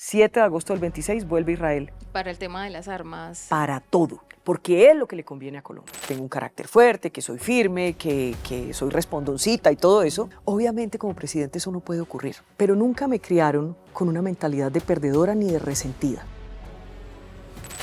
7 de agosto del 26 vuelve a Israel. Para el tema de las armas. Para todo, porque es lo que le conviene a Colombia. Tengo un carácter fuerte, que soy firme, que soy respondoncita y todo eso. Obviamente como presidente eso no puede ocurrir, pero nunca me criaron con una mentalidad de perdedora ni de resentida.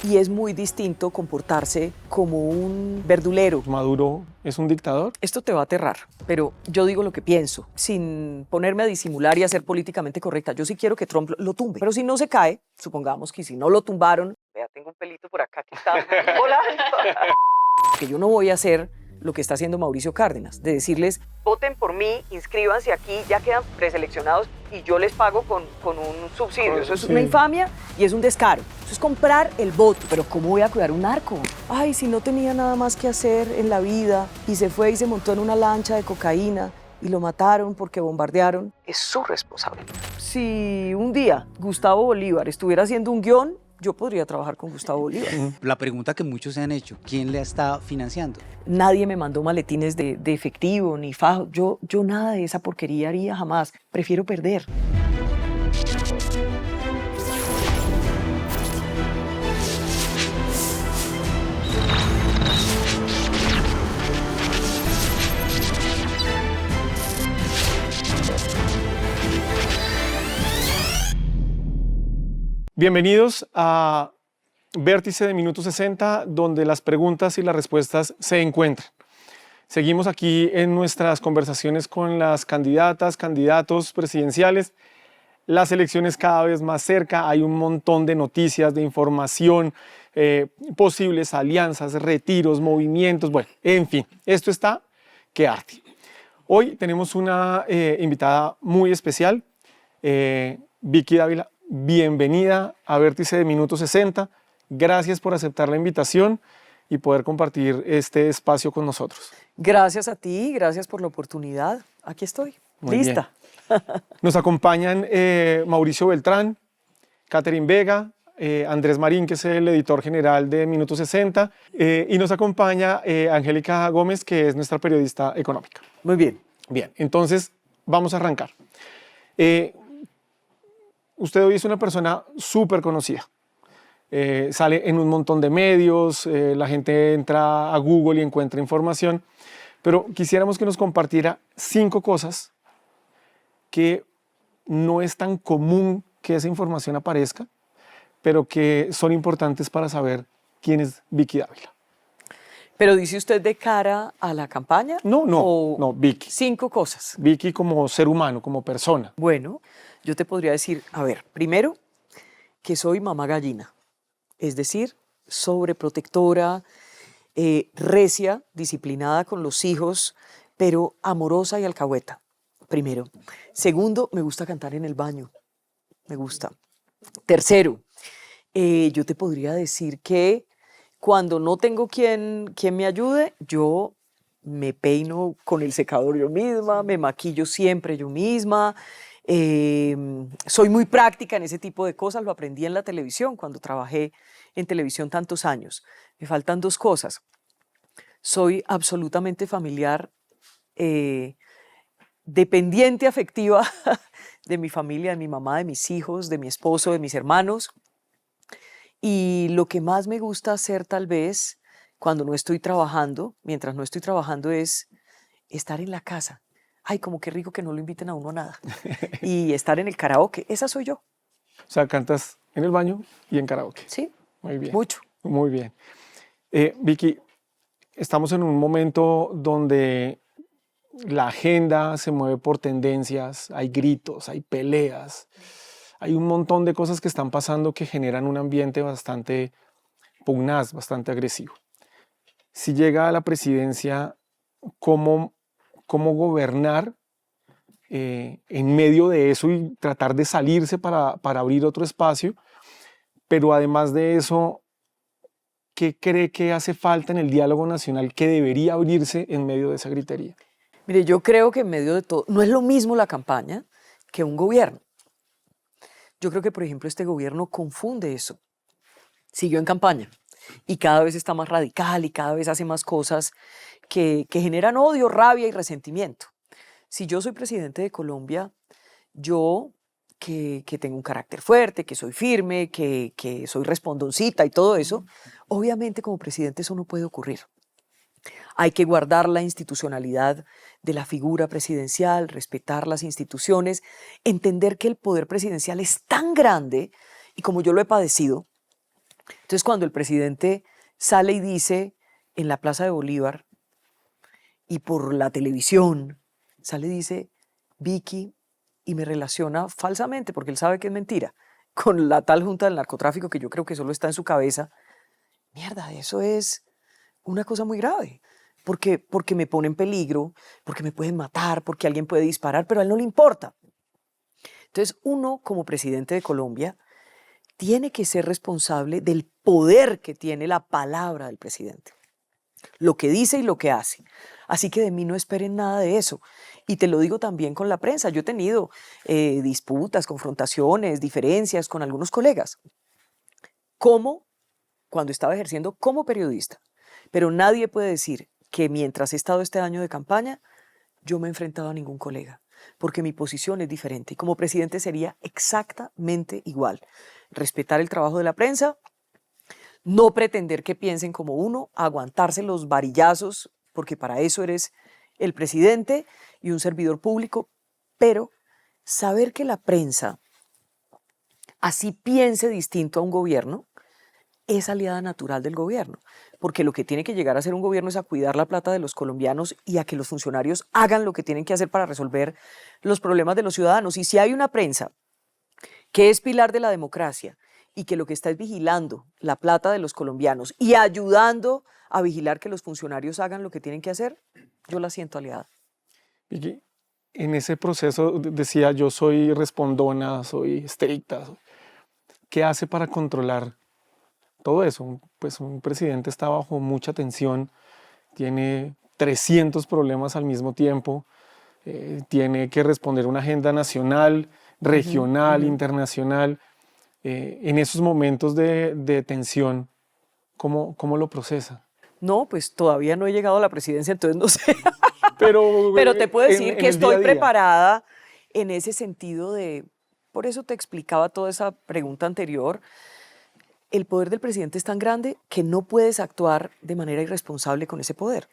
Y es muy distinto comportarse como un verdulero. ¿Maduro es un dictador? Esto te va a aterrar, pero yo digo lo que pienso, sin ponerme a disimular y a ser políticamente correcta. Yo sí quiero que Trump lo tumbe, pero si no se cae, supongamos que si no lo tumbaron, vea, tengo un pelito por acá que está volando. Que yo no voy a hacer lo que está haciendo Mauricio Cárdenas, de decirles, voten por mí, inscríbanse aquí, ya quedan preseleccionados y yo les pago con un subsidio. Eso es una infamia y es un descaro. Eso es comprar el voto. Pero ¿cómo voy a cuidar un narco? Ay, si no tenía nada más que hacer en la vida y se fue y se montó en una lancha de cocaína y lo mataron porque bombardearon, es su responsabilidad. Si un día Gustavo Bolívar estuviera haciendo un guión, yo podría trabajar con Gustavo Bolívar. La pregunta que muchos se han hecho, ¿quién le está financiando? Nadie me mandó maletines de efectivo ni fajo. Yo nada de esa porquería haría jamás. Prefiero perder. Bienvenidos a Vértice de Minuto 60, donde las preguntas y las respuestas se encuentran. Seguimos aquí en nuestras conversaciones con las candidatas, candidatos presidenciales. Las elecciones cada vez más cerca, hay un montón de noticias, de información, posibles alianzas, retiros, movimientos, bueno, en fin, esto está que arde. Hoy tenemos una invitada muy especial, Vicky Dávila. Bienvenida a Vértice de Minuto 60. Gracias por aceptar la invitación y poder compartir este espacio con nosotros. Gracias a ti, gracias por la oportunidad. Aquí estoy, Muy lista. Nos acompañan Mauricio Beltrán, Catherine Vega, Andrés Marín, que es el editor general de Minuto 60, y nos acompaña Angélica Gómez, que es nuestra periodista económica. Muy bien. Bien, entonces vamos a arrancar. Usted hoy es una persona súper conocida. Sale en un montón de medios, la gente entra a Google y encuentra información, pero quisiéramos que nos compartiera 5 cosas que no es tan común que esa información aparezca, pero que son importantes para saber quién es Vicky Dávila. ¿Pero dice usted de cara a la campaña? No, Vicky. 5 cosas. Vicky como ser humano, como persona. Bueno, yo te podría decir, a ver, primero, que soy mamá gallina, es decir, sobreprotectora, recia, disciplinada con los hijos, pero amorosa y alcahueta, primero. Segundo, me gusta cantar en el baño, me gusta. Tercero, yo te podría decir que cuando no tengo quien me ayude, yo me peino con el secador yo misma, me maquillo siempre yo misma. Soy muy práctica en ese tipo de cosas, lo aprendí en la televisión, cuando trabajé en televisión tantos años. Me faltan 2 cosas. Soy absolutamente familiar, dependiente afectiva de mi familia, de mi mamá, de mis hijos, de mi esposo, de mis hermanos. Y lo que más me gusta hacer tal vez cuando no estoy trabajando, mientras no estoy trabajando, es estar en la casa. Ay, como qué rico que no lo inviten a uno a nada. Y estar en el karaoke, esa soy yo. O sea, cantas en el baño y en karaoke. Sí, muy bien. Mucho. Muy bien. Vicky, estamos en un momento donde la agenda se mueve por tendencias, hay gritos, hay peleas, hay un montón de cosas que están pasando que generan un ambiente bastante pugnaz, bastante agresivo. Si llega a la presidencia, ¿cómo gobernar en medio de eso y tratar de salirse para abrir otro espacio? Pero además de eso, ¿qué cree que hace falta en el diálogo nacional que debería abrirse en medio de esa gritería? Mire, yo creo que en medio de todo, no es lo mismo la campaña que un gobierno. Yo creo que, por ejemplo, este gobierno confunde eso. Siguió en campaña y cada vez está más radical y cada vez hace más cosas que generan odio, rabia y resentimiento. Si yo soy presidente de Colombia, yo que tengo un carácter fuerte, que soy firme, que soy respondoncita y todo eso. Obviamente como presidente eso no puede ocurrir. Hay que guardar la institucionalidad de la figura presidencial, respetar las instituciones, entender que el poder presidencial es tan grande y como yo lo he padecido. Entonces cuando el presidente sale y dice en la Plaza de Bolívar y por la televisión, sale y dice Vicky y me relaciona falsamente, porque él sabe que es mentira, con la tal junta del narcotráfico que yo creo que solo está en su cabeza. Mierda, eso es una cosa muy grave, porque me pone en peligro, porque me pueden matar, porque alguien puede disparar, pero a él no le importa. Entonces uno como presidente de Colombia tiene que ser responsable del poder que tiene la palabra del presidente, lo que dice y lo que hace. Así que de mí no esperen nada de eso. Y te lo digo también con la prensa. Yo he tenido disputas, confrontaciones, diferencias con algunos colegas, como cuando estaba ejerciendo como periodista. Pero nadie puede decir que mientras he estado este año de campaña, yo me he enfrentado a ningún colega, porque mi posición es diferente. Y como presidente sería exactamente igual. Respetar el trabajo de la prensa, no pretender que piensen como uno, aguantarse los varillazos, porque para eso eres el presidente y un servidor público, pero saber que la prensa así piense distinto a un gobierno es aliada natural del gobierno, porque lo que tiene que llegar a ser un gobierno es a cuidar la plata de los colombianos y a que los funcionarios hagan lo que tienen que hacer para resolver los problemas de los ciudadanos. Y si hay una prensa que es pilar de la democracia y que lo que está es vigilando la plata de los colombianos y ayudando a vigilar que los funcionarios hagan lo que tienen que hacer, yo la siento aliada. Vicky, en ese proceso decía yo soy respondona, soy estricta. ¿Qué hace para controlar todo eso? Pues un presidente está bajo mucha tensión, tiene 300 problemas al mismo tiempo, tiene que responder a una agenda nacional, regional, internacional. En esos momentos de tensión, ¿cómo lo procesa? No, pues todavía no he llegado a la presidencia, entonces no sé. Pero te puedo decir que el día a estoy día. preparada en ese sentido de, por eso te explicaba toda esa pregunta anterior, el poder del presidente es tan grande que no puedes actuar de manera irresponsable con ese poder.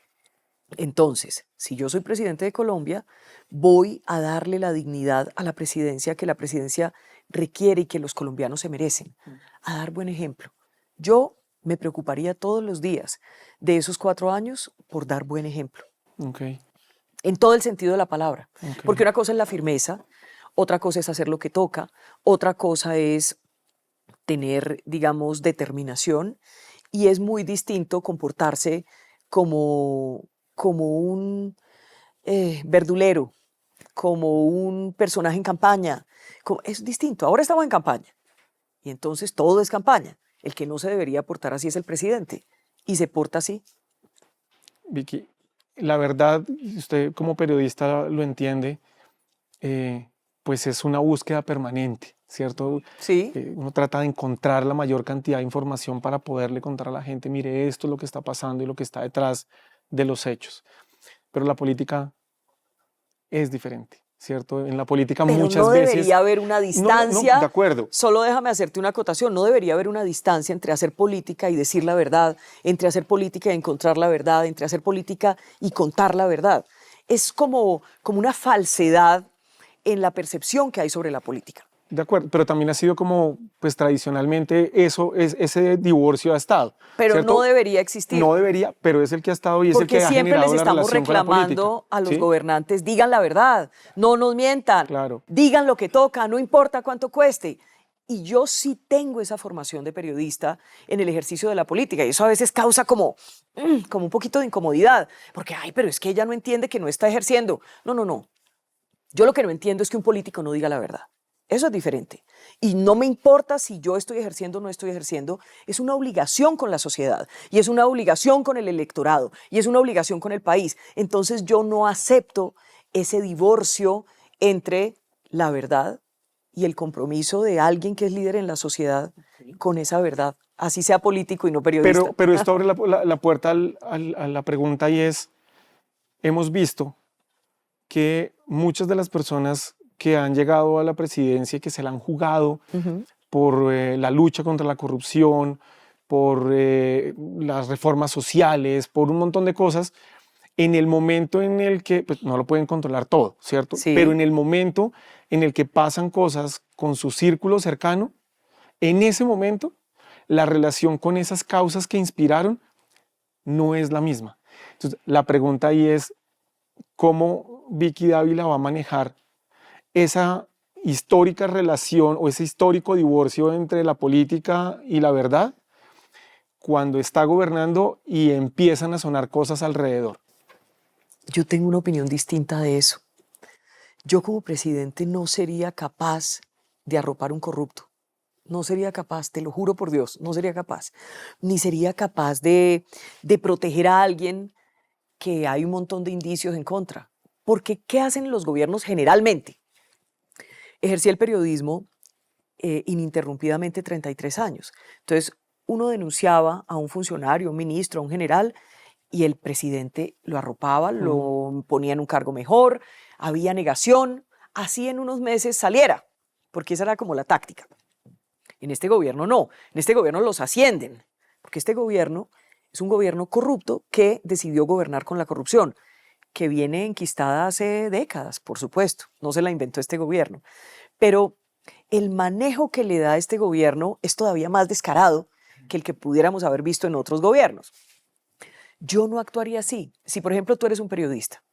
Entonces, si yo soy presidente de Colombia, voy a darle la dignidad a la presidencia que la presidencia requiere y que los colombianos se merecen, a dar buen ejemplo. Yo me preocuparía todos los días de esos 4 años por dar buen ejemplo. Okay. En todo el sentido de la palabra. Okay. Porque una cosa es la firmeza, otra cosa es hacer lo que toca, otra cosa es tener, digamos, determinación y es muy distinto comportarse como un verdulero, como un personaje en campaña. Es distinto. Ahora estamos en campaña y entonces todo es campaña. El que no se debería portar así es el presidente y se porta así. Vicky, la verdad, usted como periodista lo entiende, pues es una búsqueda permanente, ¿cierto? Sí. Uno trata de encontrar la mayor cantidad de información para poderle contar a la gente, mire, esto es lo que está pasando y lo que está detrás de los hechos. Pero la política es diferente, ¿cierto? En la política pero muchas no veces... debería haber una distancia. No, de acuerdo. Solo déjame hacerte una acotación. No debería haber una distancia entre hacer política y decir la verdad, entre hacer política y encontrar la verdad, entre hacer política y contar la verdad. Es como una falsedad en la percepción que hay sobre la política. De acuerdo, pero también ha sido como, pues tradicionalmente ese divorcio ha estado. Pero ¿cierto? no debería existir. No debería, pero es el que ha estado y es el que ha siempre generado les la estamos relación con la reclamando política. a los ¿Sí? gobernantes, digan la verdad, no nos mientan, Claro. digan lo que toca, no importa cuánto cueste. Y yo sí tengo esa formación de periodista en el ejercicio de la política y eso a veces causa como un poquito de incomodidad, porque, ay, pero es que ella no entiende que no está ejerciendo. No. Yo lo que no entiendo es que un político no diga la verdad. Eso es diferente. Y no me importa si yo estoy ejerciendo o no estoy ejerciendo, es una obligación con la sociedad y es una obligación con el electorado y es una obligación con el país. Entonces yo no acepto ese divorcio entre la verdad y el compromiso de alguien que es líder en la sociedad con esa verdad, así sea político y no periodista. Pero esto abre la puerta a la pregunta y es, hemos visto que muchas de las personas que han llegado a la presidencia y que se la han jugado por la lucha contra la corrupción, por las reformas sociales, por un montón de cosas, en el momento en el que, pues no lo pueden controlar todo, ¿cierto? Sí. Pero en el momento en el que pasan cosas con su círculo cercano, en ese momento la relación con esas causas que inspiraron no es la misma. Entonces, la pregunta ahí es, ¿cómo Vicky Dávila va a manejar esa histórica relación o ese histórico divorcio entre la política y la verdad cuando está gobernando y empiezan a sonar cosas alrededor? Yo tengo una opinión distinta de eso. Yo como presidente no sería capaz de arropar un corrupto. No sería capaz, te lo juro por Dios, no sería capaz. Ni sería capaz de proteger a alguien que hay un montón de indicios en contra. Porque, ¿qué hacen los gobiernos generalmente? Ejercí el periodismo ininterrumpidamente 33 años. Entonces, uno denunciaba a un funcionario, a un ministro, a un general, y el presidente lo arropaba, lo ponía en un cargo mejor, había negación, así en unos meses saliera, porque esa era como la táctica. En este gobierno no, en este gobierno los ascienden, porque este gobierno es un gobierno corrupto que decidió gobernar con la corrupción, que viene enquistada hace décadas, por supuesto, no se la inventó este gobierno, pero el manejo que le da este gobierno es todavía más descarado que el que pudiéramos haber visto en otros gobiernos. Yo no actuaría así. Si, por ejemplo, tú eres un periodista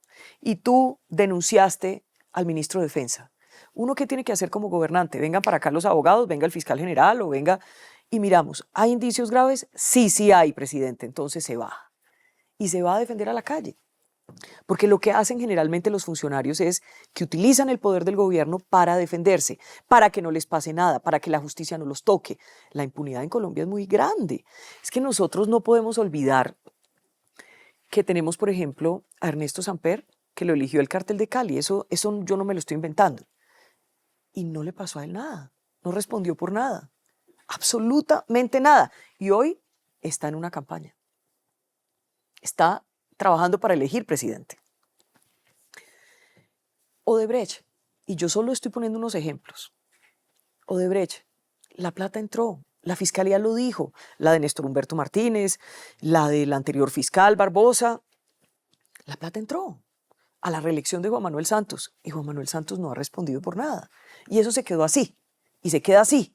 y tú denunciaste al ministro de Defensa, ¿uno qué tiene que hacer como gobernante? Vengan para acá los abogados, venga el fiscal general o venga y miramos, ¿hay indicios graves? Sí, sí hay, presidente. Entonces se va. Y se va a defender a la calle. Porque lo que hacen generalmente los funcionarios es que utilizan el poder del gobierno para defenderse, para que no les pase nada, para que la justicia no los toque. La impunidad en Colombia es muy grande. Es que nosotros no podemos olvidar que tenemos, por ejemplo, a Ernesto Samper, que lo eligió el Cártel de Cali. Eso yo no me lo estoy inventando. Y no le pasó a él nada. No respondió por nada. Absolutamente nada. Y hoy está en una campaña. Está trabajando para elegir presidente. Odebrecht, y yo solo estoy poniendo unos ejemplos. Odebrecht, la plata entró, la fiscalía lo dijo, la de Néstor Humberto Martínez, la del anterior fiscal Barbosa, la plata entró a la reelección de Juan Manuel Santos y Juan Manuel Santos no ha respondido por nada. Y eso se quedó así y se queda así.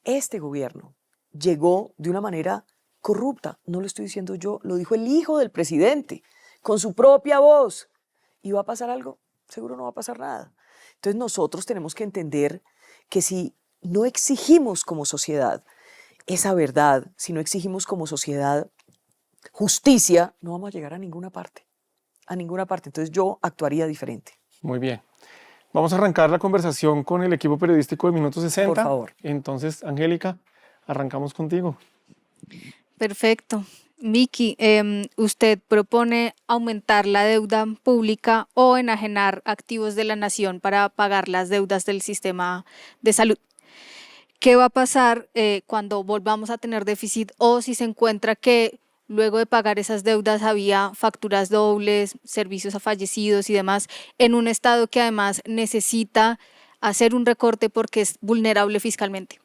Este gobierno llegó de una manera corrupta, no lo estoy diciendo yo, lo dijo el hijo del presidente, con su propia voz. ¿Y va a pasar algo? Seguro no va a pasar nada. Entonces nosotros tenemos que entender que si no exigimos como sociedad esa verdad, si no exigimos como sociedad justicia, no vamos a llegar a ninguna parte. A ninguna parte. Entonces yo actuaría diferente. Muy bien. Vamos a arrancar la conversación con el equipo periodístico de Minuto 60. Por favor. Entonces, Angélica, arrancamos contigo. Perfecto. Vicky, usted propone aumentar la deuda pública o enajenar activos de la nación para pagar las deudas del sistema de salud. ¿Qué va a pasar cuando volvamos a tener déficit o si se encuentra que luego de pagar esas deudas había facturas dobles, servicios a fallecidos y demás, en un estado que además necesita hacer un recorte porque es vulnerable fiscalmente?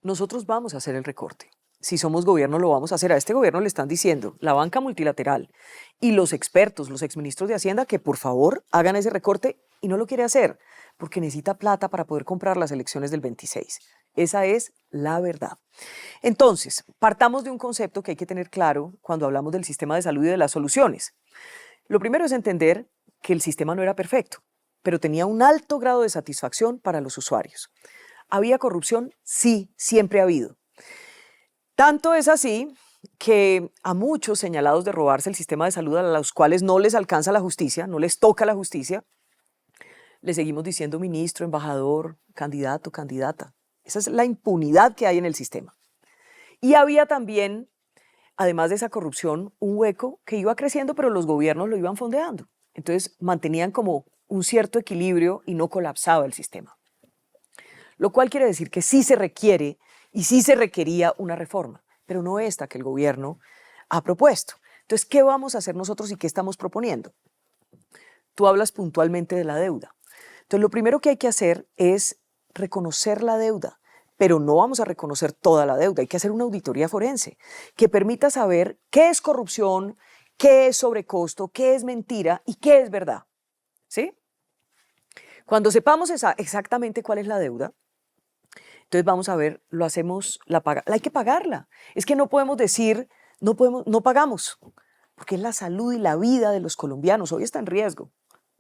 Nosotros vamos a hacer el recorte. Si somos gobierno, lo vamos a hacer. A este gobierno le están diciendo la banca multilateral y los expertos, los exministros de Hacienda, que por favor hagan ese recorte y no lo quiere hacer porque necesita plata para poder comprar las elecciones del 26. Esa es la verdad. Entonces, partamos de un concepto que hay que tener claro cuando hablamos del sistema de salud y de las soluciones. Lo primero es entender que el sistema no era perfecto, pero tenía un alto grado de satisfacción para los usuarios. ¿Había corrupción? Sí, siempre ha habido. Tanto es así que a muchos señalados de robarse el sistema de salud, a los cuales no les alcanza la justicia, no les toca la justicia, le seguimos diciendo ministro, embajador, candidato, candidata. Esa es la impunidad que hay en el sistema. Y había también, además de esa corrupción, un hueco que iba creciendo, pero los gobiernos lo iban fondeando. Entonces mantenían como un cierto equilibrio y no colapsaba el sistema. Lo cual quiere decir que sí se requiere y sí se requería una reforma, pero no esta que el gobierno ha propuesto. Entonces, ¿qué vamos a hacer nosotros y qué estamos proponiendo? Tú hablas puntualmente de la deuda. Entonces, lo primero que hay que hacer es reconocer la deuda, pero no vamos a reconocer toda la deuda. Hay que hacer una auditoría forense que permita saber qué es corrupción, qué es sobrecosto, qué es mentira y qué es verdad. ¿Sí? Cuando sepamos exactamente cuál es la deuda, entonces vamos a ver, lo hacemos, hay que pagarla. Es que no podemos decir, no pagamos, porque es la salud y la vida de los colombianos. Hoy está en riesgo.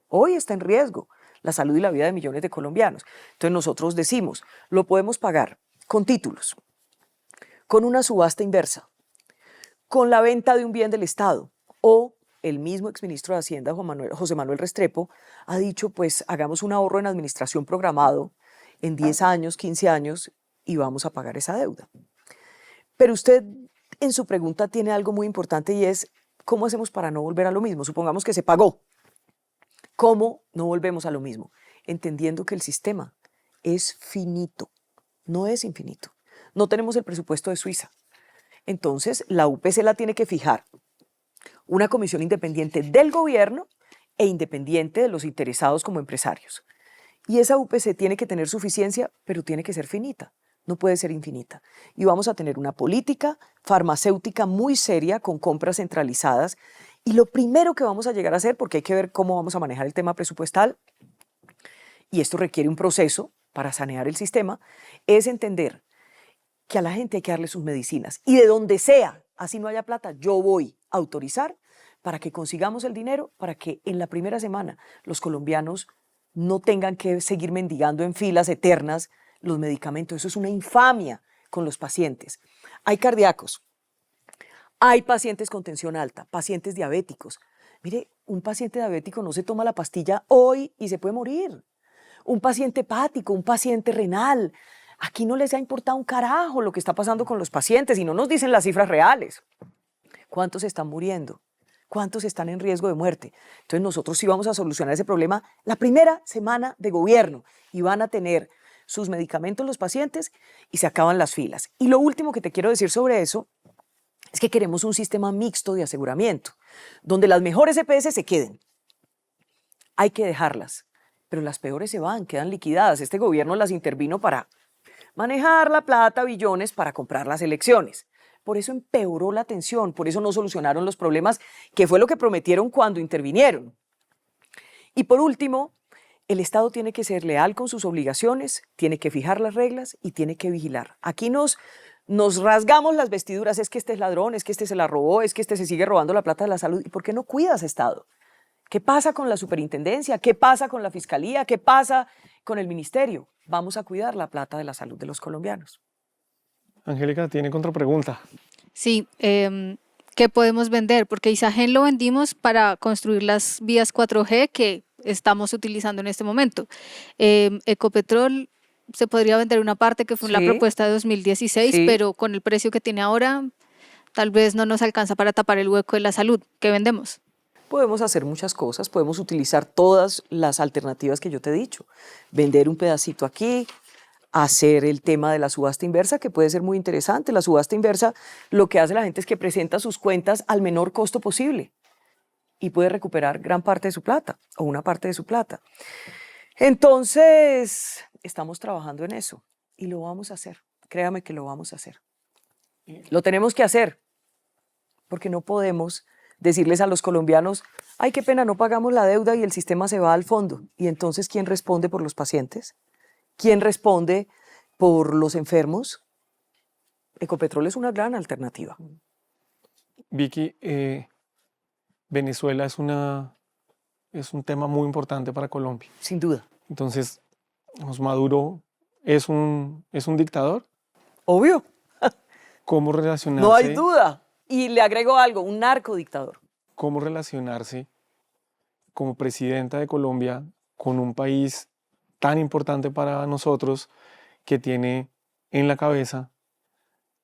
Hoy está en riesgo la salud y la vida de millones de colombianos. Entonces nosotros decimos, lo podemos pagar con títulos, con una subasta inversa, con la venta de un bien del Estado, o el mismo exministro de Hacienda, José Manuel Restrepo, ha dicho, pues hagamos un ahorro en administración programado en 10 años, 15 años, y vamos a pagar esa deuda. Pero usted en su pregunta tiene algo muy importante y es, ¿cómo hacemos para no volver a lo mismo? Supongamos que se pagó. ¿Cómo no volvemos a lo mismo? Entendiendo que el sistema es finito, no es infinito. No tenemos el presupuesto de Suiza. Entonces, la UPC la tiene que fijar una comisión independiente del gobierno e independiente de los interesados como empresarios. Y esa UPC tiene que tener suficiencia, pero tiene que ser finita, no puede ser infinita. Y vamos a tener una política farmacéutica muy seria con compras centralizadas. Y lo primero que vamos a llegar a hacer, porque hay que ver cómo vamos a manejar el tema presupuestal, y esto requiere un proceso para sanear el sistema, es entender que a la gente hay que darle sus medicinas. Y de donde sea, así no haya plata, yo voy a autorizar para que consigamos el dinero, para que en la primera semana los colombianos no tengan que seguir mendigando en filas eternas los medicamentos. Eso es una infamia con los pacientes. Hay cardíacos, hay pacientes con tensión alta, pacientes diabéticos. Mire, un paciente diabético no se toma la pastilla hoy y se puede morir. Un paciente hepático, un paciente renal. Aquí no les ha importado un carajo lo que está pasando con los pacientes y no nos dicen las cifras reales. ¿Cuántos están muriendo? ¿Cuántos están en riesgo de muerte? Entonces nosotros sí vamos a solucionar ese problema la primera semana de gobierno y van a tener sus medicamentos los pacientes y se acaban las filas. Y lo último que te quiero decir sobre eso es que queremos un sistema mixto de aseguramiento, donde las mejores EPS se queden. Hay que dejarlas, pero las peores se van, quedan liquidadas. Este gobierno las intervino para manejar la plata, billones, para comprar las elecciones. Por eso empeoró la tensión, por eso no solucionaron los problemas, que fue lo que prometieron cuando intervinieron. Y por último, el Estado tiene que ser leal con sus obligaciones, tiene que fijar las reglas y tiene que vigilar. Aquí nos rasgamos las vestiduras, es que este es ladrón, es que este se la robó, es que este se sigue robando la plata de la salud. ¿Y por qué no cuidas, Estado? ¿Qué pasa con la superintendencia? ¿Qué pasa con la fiscalía? ¿Qué pasa con el ministerio? Vamos a cuidar la plata de la salud de los colombianos. Angélica, tiene contrapregunta. Sí, ¿qué podemos vender? Porque Isagen lo vendimos para construir las vías 4G que estamos utilizando en este momento. Ecopetrol se podría vender una parte que fue la Sí. propuesta de 2016, Sí. pero con el precio que tiene ahora, tal vez no nos alcanza para tapar el hueco de la salud. ¿Qué vendemos? Podemos hacer muchas cosas, podemos utilizar todas las alternativas que yo te he dicho. Vender un pedacito aquí, hacer el tema de la subasta inversa, que puede ser muy interesante. La subasta inversa, lo que hace la gente es que presenta sus cuentas al menor costo posible y puede recuperar gran parte de su plata o una parte de su plata. Entonces, estamos trabajando en eso y lo vamos a hacer. Créame que lo vamos a hacer. Lo tenemos que hacer porque no podemos decirles a los colombianos, ay, qué pena, no pagamos la deuda y el sistema se va al fondo. Y entonces, ¿quién responde por los pacientes? ¿Quién responde por los enfermos? Ecopetrol es una gran alternativa. Vicky, Venezuela es un tema muy importante para Colombia. Sin duda. Entonces, Maduro es un dictador. Obvio, ¿Cómo relacionarse? no hay duda. Y le agrego algo, un narcodictador. ¿Cómo relacionarse como presidenta de Colombia con un país tan importante para nosotros que tiene en la cabeza,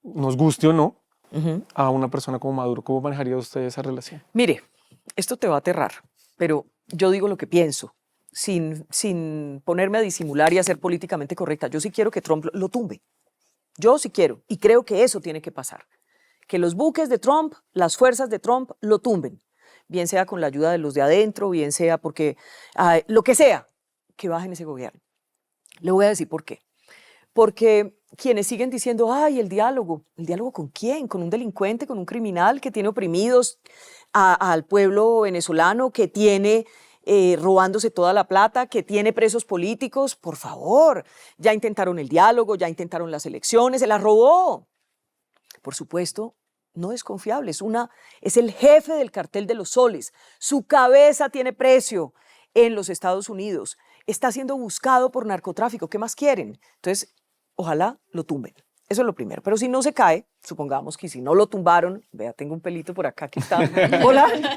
nos guste o no, a una persona como Maduro? ¿Cómo manejaría usted esa relación? Mire, esto te va a aterrar, pero yo digo lo que pienso, sin ponerme a disimular y a ser políticamente correcta. Yo sí quiero que Trump lo tumbe. Yo sí quiero, y creo que eso tiene que pasar. Que los buques de Trump, las fuerzas de Trump lo tumben, bien sea con la ayuda de los de adentro, bien sea porque lo que sea, que bajen ese gobierno. Le voy a decir por qué. Porque quienes siguen diciendo, ay, ¿el diálogo con quién? ¿Con un delincuente, con un criminal que tiene oprimidos al pueblo venezolano, que tiene robándose toda la plata, que tiene presos políticos? Por favor, ya intentaron el diálogo, ya intentaron las elecciones, se las robó. Por supuesto, no es confiable, es el jefe del cartel de los soles, su cabeza tiene precio en los Estados Unidos, está siendo buscado por narcotráfico, ¿qué más quieren? Entonces, ojalá lo tumben. Eso es lo primero. Pero si no se cae, supongamos que si no lo tumbaron, vea, tengo un pelito por acá que está volando.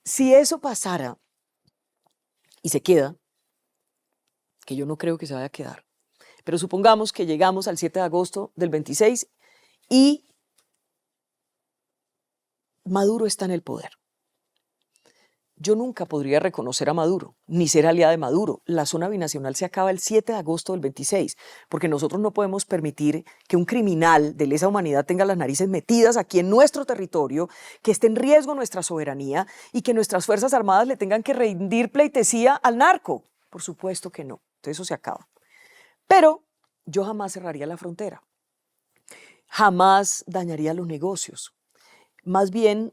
Si eso pasara y se queda, que yo no creo que se vaya a quedar, pero supongamos que llegamos al 7 de agosto del 26 y Maduro está en el poder. Yo nunca podría reconocer a Maduro, ni ser aliada de Maduro. La zona binacional se acaba el 7 de agosto del 26, porque nosotros no podemos permitir que un criminal de lesa humanidad tenga las narices metidas aquí en nuestro territorio, que esté en riesgo nuestra soberanía y que nuestras Fuerzas Armadas le tengan que rendir pleitesía al narco. Por supuesto que no. Entonces eso se acaba. Pero yo jamás cerraría la frontera. Jamás dañaría los negocios. Más bien,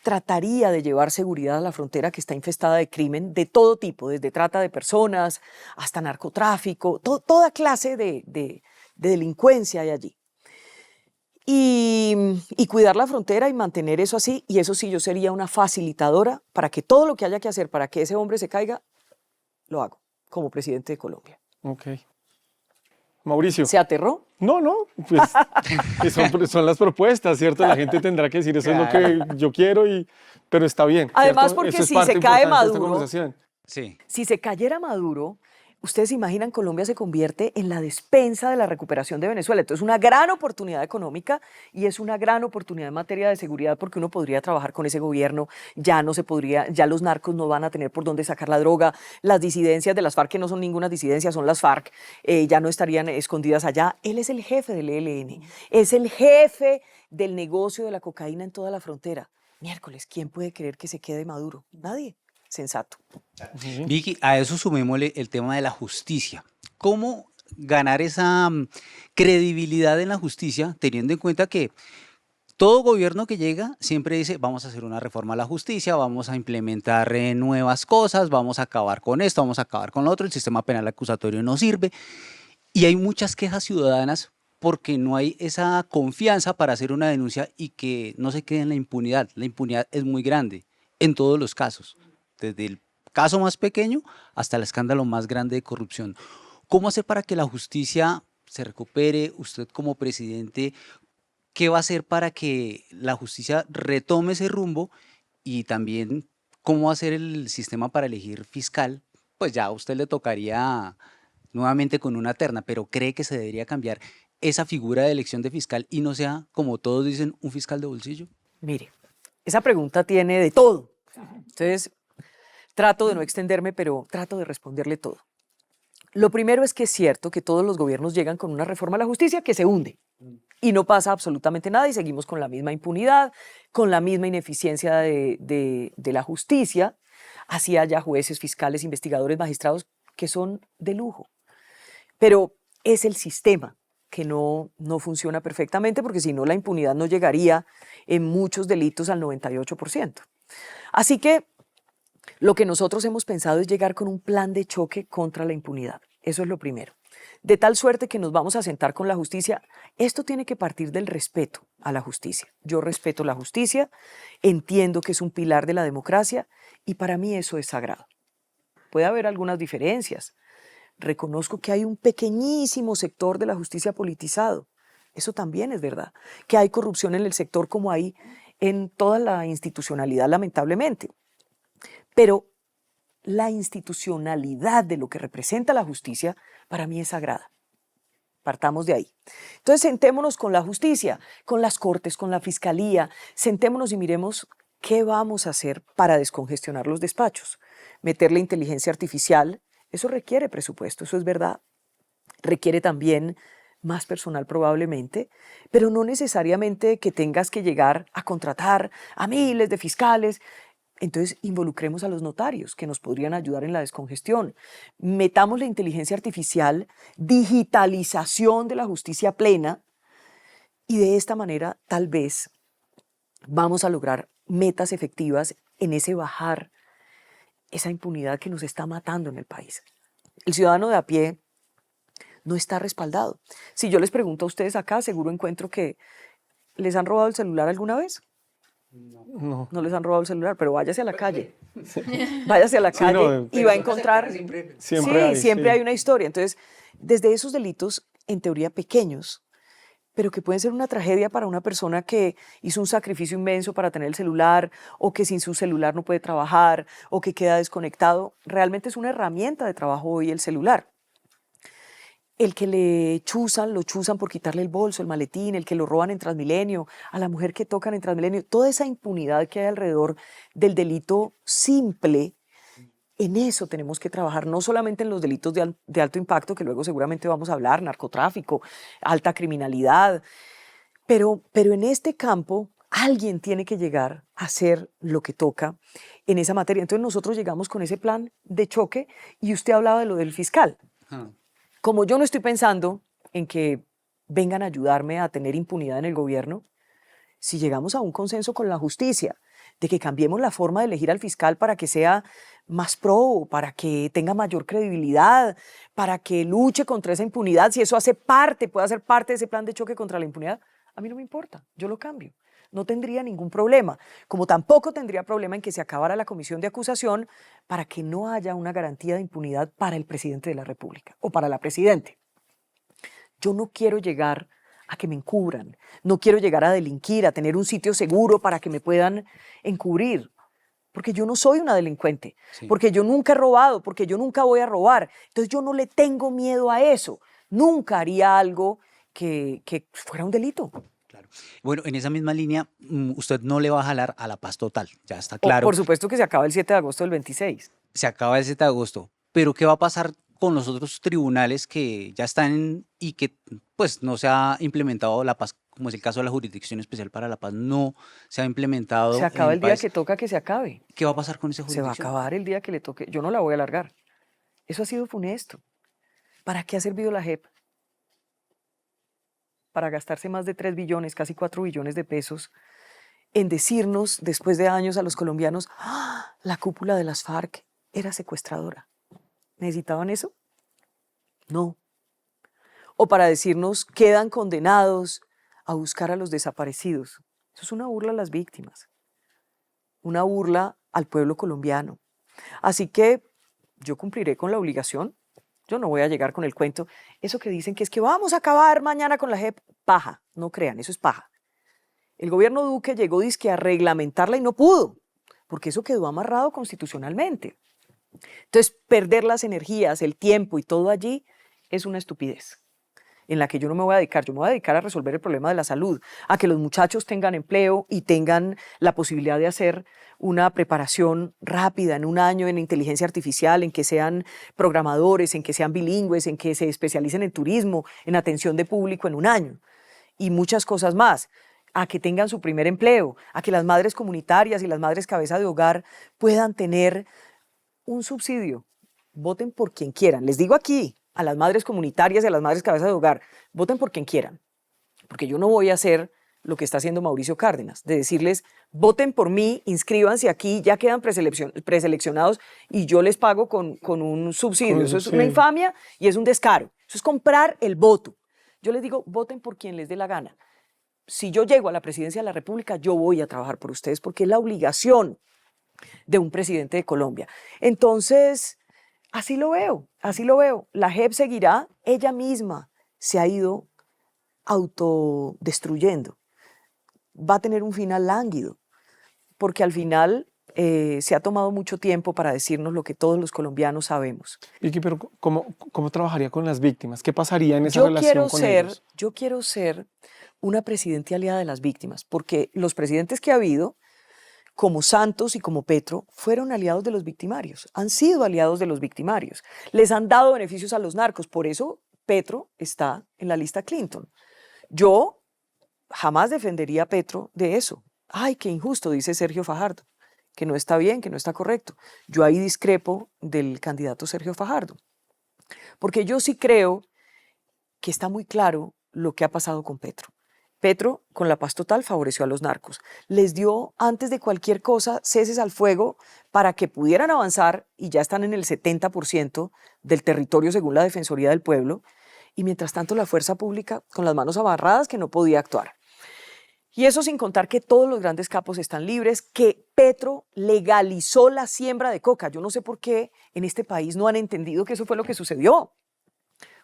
trataría de llevar seguridad a la frontera que está infestada de crimen de todo tipo, desde trata de personas hasta narcotráfico, toda clase de delincuencia hay allí. Y cuidar la frontera y mantener eso así, y eso sí, yo sería una facilitadora para que todo lo que haya que hacer para que ese hombre se caiga, lo hago como presidente de Colombia. Ok. Mauricio. ¿Se aterró? No, pues son las propuestas, ¿cierto? La gente tendrá que decir, eso es lo que yo quiero, pero está bien. Además, ¿cierto? porque Eso es si parte se cae importante de esta Maduro, conversación. Sí. si se cayera Maduro, ustedes se imaginan, Colombia se convierte en la despensa de la recuperación de Venezuela. Entonces, es una gran oportunidad económica y es una gran oportunidad en materia de seguridad porque uno podría trabajar con ese gobierno, ya los narcos no van a tener por dónde sacar la droga, las disidencias de las FARC, que no son ninguna disidencia, son las FARC, ya no estarían escondidas allá. Él es el jefe del ELN, es el jefe del negocio de la cocaína en toda la frontera. Miércoles, ¿quién puede creer que se quede Maduro? Nadie. Sensato. Vicky, a eso sumémosle el tema de la justicia. ¿Cómo ganar esa credibilidad en la justicia, teniendo en cuenta que todo gobierno que llega siempre dice, vamos a hacer una reforma a la justicia, vamos a implementar nuevas cosas, vamos a acabar con esto, vamos a acabar con lo otro, el sistema penal acusatorio no sirve? Y hay muchas quejas ciudadanas porque no hay esa confianza para hacer una denuncia y que no se quede en la impunidad. La impunidad es muy grande en todos los casos, desde el caso más pequeño hasta el escándalo más grande de corrupción. ¿Cómo hacer para que la justicia se recupere? Usted como presidente, ¿qué va a hacer para que la justicia retome ese rumbo? Y también, ¿cómo hacer el sistema para elegir fiscal? Pues ya a usted le tocaría nuevamente con una terna, pero ¿cree que se debería cambiar esa figura de elección de fiscal y no sea, como todos dicen, un fiscal de bolsillo? Mire, esa pregunta tiene de todo. Entonces, trato de no extenderme, pero trato de responderle todo. Lo primero es que es cierto que todos los gobiernos llegan con una reforma a la justicia que se hunde y no pasa absolutamente nada y seguimos con la misma impunidad, con la misma ineficiencia de la justicia, así haya jueces, fiscales, investigadores, magistrados que son de lujo. Pero es el sistema que no funciona perfectamente porque si no la impunidad no llegaría en muchos delitos al 98%. Así que lo que nosotros hemos pensado es llegar con un plan de choque contra la impunidad. Eso es lo primero. De tal suerte que nos vamos a sentar con la justicia. Esto tiene que partir del respeto a la justicia. Yo respeto la justicia, entiendo que es un pilar de la democracia y para mí eso es sagrado. Puede haber algunas diferencias. Reconozco que hay un pequeñísimo sector de la justicia politizado. Eso también es verdad. Que hay corrupción en el sector como hay en toda la institucionalidad, lamentablemente. Pero la institucionalidad de lo que representa la justicia para mí es sagrada. Partamos de ahí. Entonces sentémonos con la justicia, con las cortes, con la fiscalía, sentémonos y miremos qué vamos a hacer para descongestionar los despachos. Meterle inteligencia artificial, eso requiere presupuesto, eso es verdad. Requiere también más personal probablemente, pero no necesariamente que tengas que llegar a contratar a miles de fiscales. Entonces, involucremos a los notarios que nos podrían ayudar en la descongestión. Metamos la inteligencia artificial, digitalización de la justicia plena, y de esta manera tal vez vamos a lograr metas efectivas en ese bajar esa impunidad que nos está matando en el país. El ciudadano de a pie no está respaldado. Si yo les pregunto a ustedes acá, seguro encuentro que ¿les han robado el celular alguna vez? No. No les han robado el celular, pero váyase a la calle. Váyase a la Sí, calle no, y va a encontrar... Siempre siempre sí. hay una historia. Entonces, desde esos delitos, en teoría pequeños, pero que pueden ser una tragedia para una persona que hizo un sacrificio inmenso para tener el celular, o que sin su celular no puede trabajar, o que queda desconectado, realmente es una herramienta de trabajo hoy el celular. El que lo chuzan por quitarle el bolso, el maletín, el que lo roban en Transmilenio, a la mujer que tocan en Transmilenio, toda esa impunidad que hay alrededor del delito simple, en eso tenemos que trabajar, no solamente en los delitos de alto impacto, que luego seguramente vamos a hablar, narcotráfico, alta criminalidad, pero en este campo alguien tiene que llegar a hacer lo que toca en esa materia. Entonces nosotros llegamos con ese plan de choque y usted hablaba de lo del fiscal. Como yo no estoy pensando en que vengan a ayudarme a tener impunidad en el gobierno, si llegamos a un consenso con la justicia de que cambiemos la forma de elegir al fiscal para que sea más pro, para que tenga mayor credibilidad, para que luche contra esa impunidad, si eso puede hacer parte de ese plan de choque contra la impunidad, a mí no me importa, yo lo cambio. No tendría ningún problema, como tampoco tendría problema en que se acabara la comisión de acusación para que no haya una garantía de impunidad para el presidente de la República o para la presidente. Yo no quiero llegar a que me encubran, no quiero llegar a delinquir, a tener un sitio seguro para que me puedan encubrir, porque yo no soy una delincuente, porque yo nunca he robado, porque yo nunca voy a robar. Entonces yo no le tengo miedo a eso, nunca haría algo que fuera un delito. Claro. Bueno, en esa misma línea, usted no le va a jalar a la paz total, ya está claro. Por supuesto que se acaba el 7 de agosto del 26. Se acaba el 7 de agosto, pero ¿qué va a pasar con los otros tribunales que ya están y que pues no se ha implementado la paz, como es el caso de la Jurisdicción Especial para la Paz, no se ha implementado? Se acaba en el día país? que toca que se acabe. ¿Qué va a pasar con esa Se va a jurisdicción? acabar el día que le toque. Yo no la voy a alargar. Eso ha sido funesto. ¿Para qué ha servido la JEP? Para gastarse más de 3 billones, casi 4 billones de pesos, en decirnos, después de años a los colombianos, ¡ah! La cúpula de las FARC era secuestradora. ¿Necesitaban eso? No. O para decirnos, quedan condenados a buscar a los desaparecidos. Eso es una burla a las víctimas, una burla al pueblo colombiano. Así que yo cumpliré con la obligación. Yo no voy a llegar con el cuento. Eso que dicen que es que vamos a acabar mañana con la JEP, paja. No crean, eso es paja. El gobierno Duque llegó dizque a reglamentarla y no pudo, porque eso quedó amarrado constitucionalmente. Entonces, perder las energías, el tiempo y todo allí es una estupidez en la que yo no me voy a dedicar. Yo me voy a dedicar a resolver el problema de la salud, a que los muchachos tengan empleo y tengan la posibilidad de hacer una preparación rápida en un año en inteligencia artificial, en que sean programadores, en que sean bilingües, en que se especialicen en turismo, en atención de público en un año y muchas cosas más, a que tengan su primer empleo, a que las madres comunitarias y las madres cabeza de hogar puedan tener un subsidio. Voten por quien quieran. Les digo aquí a las madres comunitarias y a las madres cabeza de hogar, voten por quien quieran, porque yo no voy a hacer lo que está haciendo Mauricio Cárdenas, de decirles, voten por mí, inscríbanse aquí, ya quedan preseleccionados y yo les pago con un subsidio. Eso es una infamia y es un descaro. Eso es comprar el voto. Yo les digo, voten por quien les dé la gana. Si yo llego a la presidencia de la República, yo voy a trabajar por ustedes porque es la obligación de un presidente de Colombia. Entonces, así lo veo, así lo veo. La JEP seguirá, ella misma se ha ido autodestruyendo. Va a tener un final lánguido, porque al final se ha tomado mucho tiempo para decirnos lo que todos los colombianos sabemos. Vicky, pero ¿cómo trabajaría con las víctimas? ¿Qué pasaría en esa relación con ellos? Yo quiero ser una presidenta aliada de las víctimas, porque los presidentes que ha habido, como Santos y como Petro, fueron aliados de los victimarios, han sido aliados de los victimarios, les han dado beneficios a los narcos, por eso Petro está en la lista Clinton. Yo jamás defendería a Petro de eso. Ay, qué injusto, dice Sergio Fajardo. que no está bien, que no está correcto. Yo ahí discrepo del candidato Sergio Fajardo, porque yo sí creo que está muy claro lo que ha pasado con Petro. Petro, con la paz total, favoreció a los narcos. Les dio, antes de cualquier cosa, ceses al fuego para que pudieran avanzar, y ya están en el 70% del territorio según la Defensoría del Pueblo, y mientras tanto la fuerza pública con las manos amarradas que no podía actuar. Y eso sin contar que todos los grandes capos están libres, que Petro legalizó la siembra de coca. Yo no sé por qué en este país no han entendido que eso fue lo que sucedió.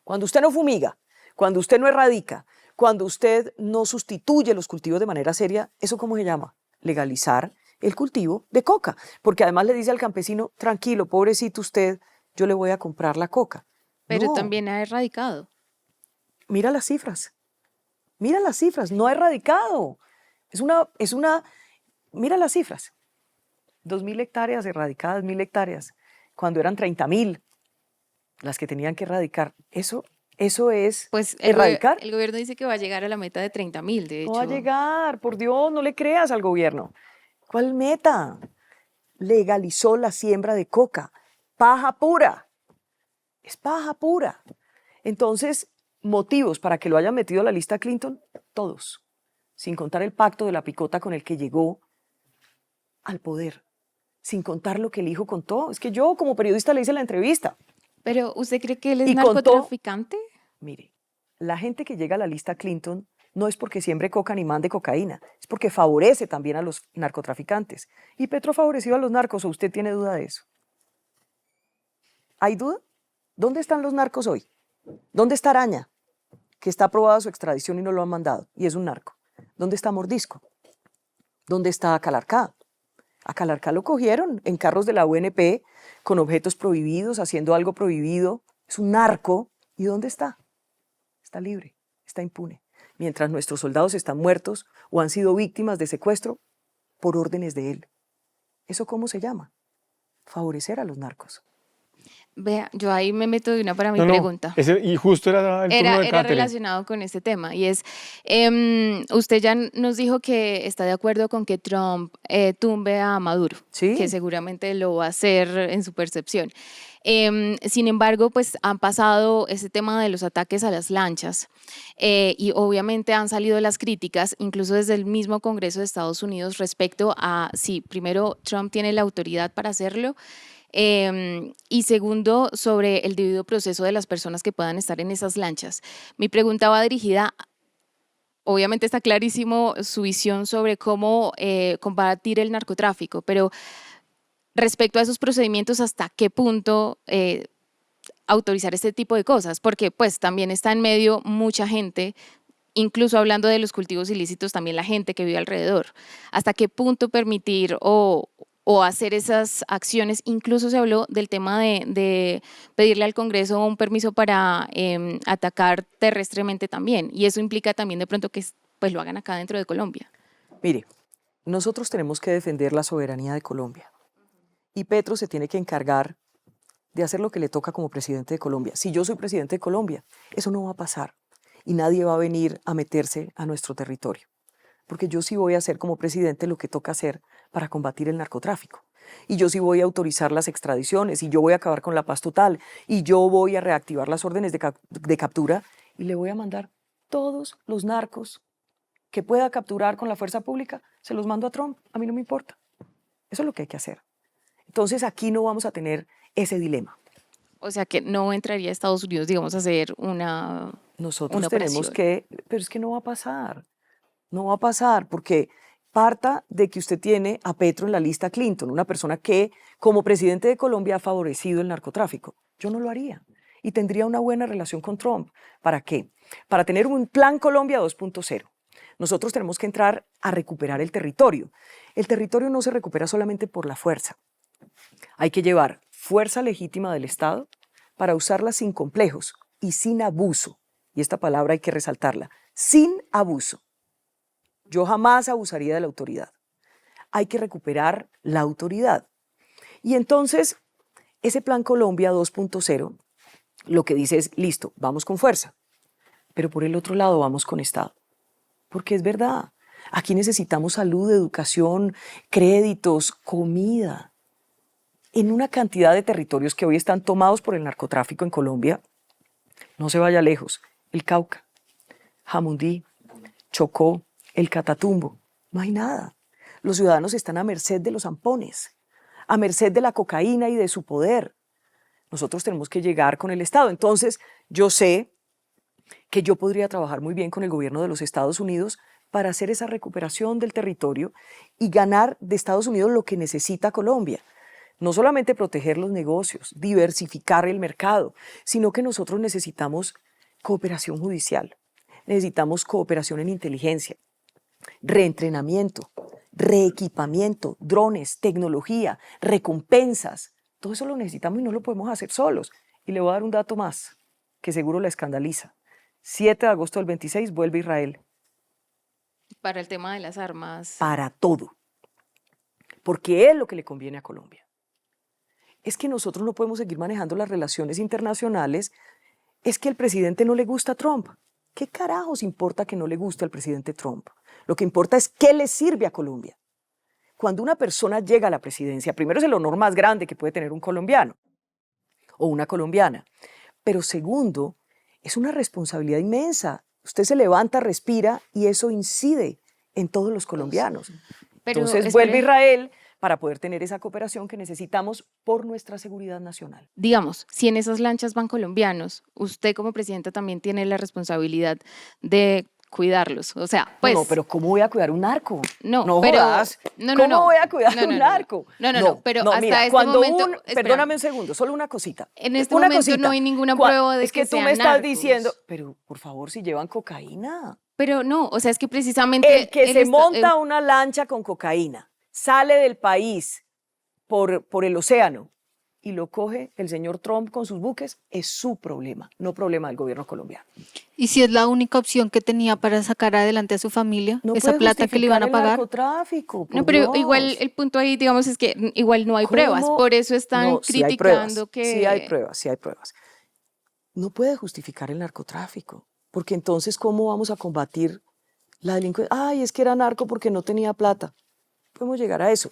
Cuando usted no fumiga, cuando usted no erradica, cuando usted no sustituye los cultivos de manera seria, ¿eso cómo se llama? Legalizar el cultivo de coca. Porque además le dice al campesino, tranquilo, pobrecito usted, yo le voy a comprar la coca. Pero No, también ha erradicado. mira las cifras, no ha erradicado. Mira las cifras. 2.000 hectáreas erradicadas, 1.000 hectáreas, cuando eran 30.000 las que tenían que erradicar. Eso es Pues erradicar. el gobierno dice que va a llegar a la meta de 30.000, de hecho. No va a llegar, por Dios, no le creas al gobierno. ¿Cuál meta? Legalizó la siembra de coca. Paja pura. Es paja pura. Entonces, motivos para que lo hayan metido a la lista Clinton, todos. Sin contar el pacto de la picota con el que llegó al poder. Sin contar lo que el hijo contó. Es que yo, como periodista, le hice la entrevista. Pero ¿usted cree que él es Y contó- narcotraficante? Mire, la gente que llega a la lista Clinton no es porque siembre coca ni mande cocaína, es porque favorece también a los narcotraficantes. ¿Y Petro favoreció a los narcos o usted tiene duda de eso? ¿Hay duda? ¿Dónde están los narcos hoy? ¿Dónde está Araña, que está aprobada su extradición y no lo han mandado, y es un narco? ¿Dónde está Mordisco? ¿Dónde está Calarcá? A Calarcá lo cogieron en carros de la UNP con objetos prohibidos, haciendo algo prohibido. Es un narco. ¿Y dónde está? Está libre, está impune. Mientras nuestros soldados están muertos o han sido víctimas de secuestro por órdenes de él. ¿Eso cómo se llama? Favorecer a los narcos. Vea, yo ahí me meto de una para mi No, pregunta. y justo era el turno de Era Catherine. relacionado con este tema y es, usted ya nos dijo que está de acuerdo con que Trump tumbe a Maduro, Sí. que seguramente lo va a hacer en su percepción. Sin embargo, pues han pasado ese tema de los ataques a las lanchas y obviamente han salido las críticas, incluso desde el mismo Congreso de Estados Unidos, respecto a si primero Trump tiene la autoridad para hacerlo. Y segundo, sobre el debido proceso de las personas que puedan estar en esas lanchas. Mi pregunta va dirigida, obviamente está clarísimo su visión sobre cómo combatir el narcotráfico, pero respecto a esos procedimientos, ¿hasta qué punto autorizar este tipo de cosas? Porque pues también está en medio mucha gente, incluso hablando de los cultivos ilícitos, también la gente que vive alrededor. ¿Hasta qué punto permitir o hacer esas acciones? Incluso se habló del tema de pedirle al Congreso un permiso para atacar terrestremente también, y eso implica también de pronto que pues lo hagan acá dentro de Colombia. Mire, nosotros tenemos que defender la soberanía de Colombia. Y Petro se tiene que encargar de hacer lo que le toca como presidente de Colombia. Si yo soy presidente de Colombia, eso no va a pasar. Y nadie va a venir a meterse a nuestro territorio. Porque yo sí voy a hacer como presidente lo que toca hacer para combatir el narcotráfico. Y yo sí voy a autorizar las extradiciones, y yo voy a acabar con la paz total, y yo voy a reactivar las órdenes de captura, y le voy a mandar todos los narcos que pueda capturar con la fuerza pública, se los mando a Trump, a mí no me importa. Eso es lo que hay que hacer. Entonces aquí no vamos a tener ese dilema. O sea que no entraría a Estados Unidos, digamos, a hacer una Nosotros operación. tenemos que, pero es que no va a pasar. No va a pasar porque parta de que usted tiene a Petro en la lista Clinton, una persona que como presidente de Colombia ha favorecido el narcotráfico. Yo no lo haría y tendría una buena relación con Trump. ¿Para qué? Para tener un plan Colombia 2.0. Nosotros tenemos que entrar a recuperar el territorio. El territorio no se recupera solamente por la fuerza. Hay que llevar fuerza legítima del Estado para usarla sin complejos y sin abuso. Y esta palabra hay que resaltarla, sin abuso. Yo jamás abusaría de la autoridad. Hay que recuperar la autoridad. Y entonces, ese Plan Colombia 2.0 lo que dice es, listo, vamos con fuerza, pero por el otro lado vamos con Estado. Porque es verdad, Aquí necesitamos salud, educación, créditos, comida. En una cantidad de territorios que hoy están tomados por el narcotráfico en Colombia, no se vaya lejos, el Cauca, Jamundí, Chocó, el Catatumbo, no hay nada. Los ciudadanos están a merced de los zampones, a merced de la cocaína y de su poder. Nosotros tenemos que llegar con el Estado. Entonces, yo sé que yo podría trabajar muy bien con el gobierno de los Estados Unidos para hacer esa recuperación del territorio y ganar de Estados Unidos lo que necesita Colombia. No solamente proteger los negocios, diversificar el mercado, sino que nosotros necesitamos cooperación judicial, necesitamos cooperación en inteligencia, reentrenamiento, reequipamiento, drones, tecnología, recompensas. Todo eso lo necesitamos y no lo podemos hacer solos. Y le voy a dar un dato más, que seguro la escandaliza. 7 de agosto del 26 vuelve Israel. Para el tema de las armas. Para todo. Porque es lo que le conviene a Colombia. Es que nosotros no podemos seguir manejando las relaciones internacionales. Es que al presidente no le gusta Trump. ¿Qué carajos importa que no le guste al presidente Trump? Lo que importa es qué le sirve a Colombia. Cuando una persona llega a la presidencia, primero es el honor más grande que puede tener un colombiano o una colombiana. Pero segundo, es una responsabilidad inmensa. Usted se levanta, respira y eso incide en todos los colombianos. Pero, Entonces vuelve Israel para poder tener esa cooperación que necesitamos por nuestra seguridad nacional. Digamos, si en esas lanchas van colombianos, usted como presidenta también tiene la responsabilidad de cuidarlos. O sea, pues... No, pero ¿cómo voy a cuidar un narco? No, no pero, jodas. ¿Cómo voy a cuidar un narco? No, pero hasta mira, este cuando momento... perdóname un segundo, solo una cosita. En este Una momento cosita. no hay ninguna prueba de Es que tú sean me estás narcos. diciendo, pero por favor, si llevan cocaína. Pero no, o sea, es que precisamente... El que él se está- monta una lancha con cocaína, sale del país por el océano y lo coge el señor Trump con sus buques, es su problema, no problema del gobierno colombiano. Y si es la única opción que tenía para sacar adelante a su familia, No esa puede plata que le iban a justificar el pagar. narcotráfico, por No, pero Dios. igual el punto ahí, digamos, es que igual no hay pruebas. ¿Cómo? Por eso están No, sí hay pruebas, criticando que... Sí hay pruebas, sí hay pruebas. No puede justificar el narcotráfico, porque entonces, ¿cómo vamos a combatir la delincuencia? Ay, es que era narco porque no tenía plata. Podemos llegar a eso.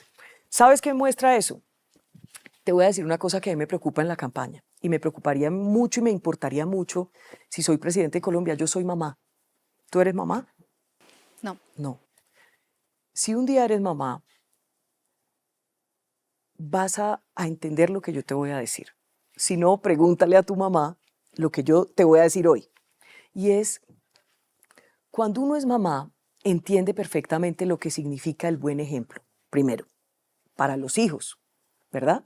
¿Sabes qué muestra eso? Te voy a decir una cosa que a mí me preocupa en la campaña, y me preocuparía mucho y me importaría mucho si soy presidente de Colombia. Yo soy mamá. ¿Tú eres mamá? No. No. Si un día eres mamá, vas a entender lo que yo te voy a decir. Si no, pregúntale a tu mamá lo que yo te voy a decir hoy. Y es, cuando uno es mamá, entiende perfectamente lo que significa el buen ejemplo. Primero, para los hijos, ¿verdad?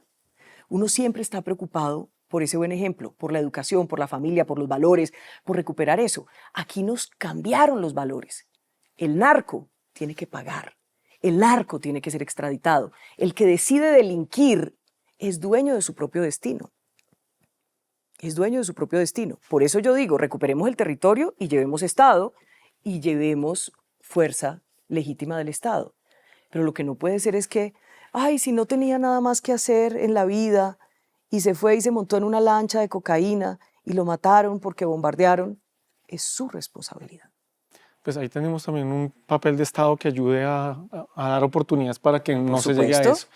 Uno siempre está preocupado por ese buen ejemplo, por la educación, por la familia, por los valores, por recuperar eso. Aquí nos cambiaron los valores. El narco tiene que pagar. El narco tiene que ser extraditado. El que decide delinquir es dueño de su propio destino. Es dueño de su propio destino. Por eso yo digo, recuperemos el territorio y llevemos Estado y llevemos fuerza legítima del Estado. Pero lo que no puede ser es que, ay, si no tenía nada más que hacer en la vida y se fue y se montó en una lancha de cocaína y lo mataron porque bombardearon, es su responsabilidad. Pues ahí tenemos también un papel de Estado que ayude a dar oportunidades para que no Por se llegue a supuesto. eso.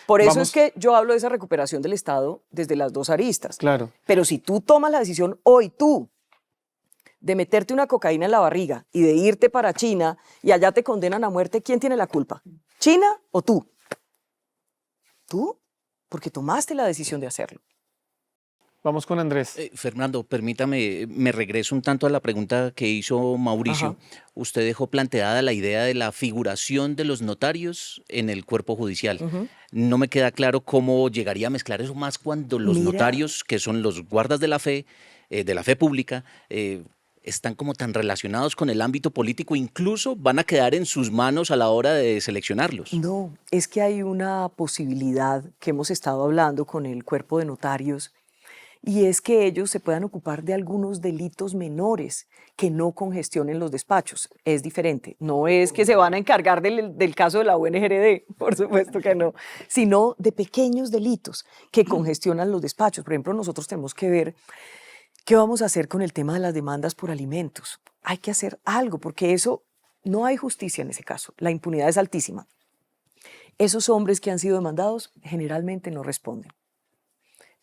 Por eso Vamos- es que yo hablo de esa recuperación del Estado desde las dos aristas. Claro. Pero si tú tomas la decisión hoy tú de meterte una cocaína en la barriga y de irte para China y allá te condenan a muerte, ¿quién tiene la culpa? ¿China o tú? Tú, porque tomaste la decisión de hacerlo. Vamos con Andrés. Fernando, permítame, me regreso un tanto a la pregunta que hizo Mauricio. Ajá. Usted dejó planteada la idea de la figuración de los notarios en el cuerpo judicial. No me queda claro cómo llegaría a mezclar eso más cuando los Mira. notarios, que son los guardas de la fe pública, están como tan relacionados con el ámbito político, incluso van a quedar en sus manos a la hora de seleccionarlos. No, es que hay una posibilidad que hemos estado hablando con el cuerpo de notarios y es que ellos se puedan ocupar de algunos delitos menores que no congestionen los despachos. Es diferente. No es que se van a encargar del caso de la UNGRD, por supuesto que no, sino de pequeños delitos que congestionan los despachos. Por ejemplo, nosotros tenemos que ver qué vamos a hacer con el tema de las demandas por alimentos. Hay que hacer algo porque eso no hay justicia en ese caso, la impunidad es altísima. Esos hombres que han sido demandados generalmente no responden,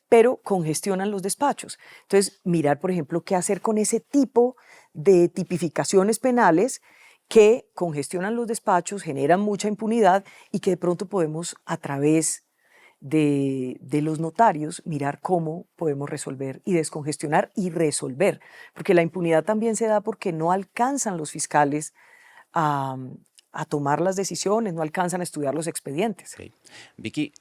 pero congestionan los despachos. Entonces, mirar, por ejemplo, qué hacer con ese tipo de tipificaciones penales que congestionan los despachos, generan mucha impunidad y que de pronto podemos, a través de los notarios, mirar cómo podemos resolver y descongestionar y resolver. Porque la impunidad también se da porque no alcanzan los fiscales a, a tomar las decisiones, no alcanzan a estudiar los expedientes. Ok. Vicky,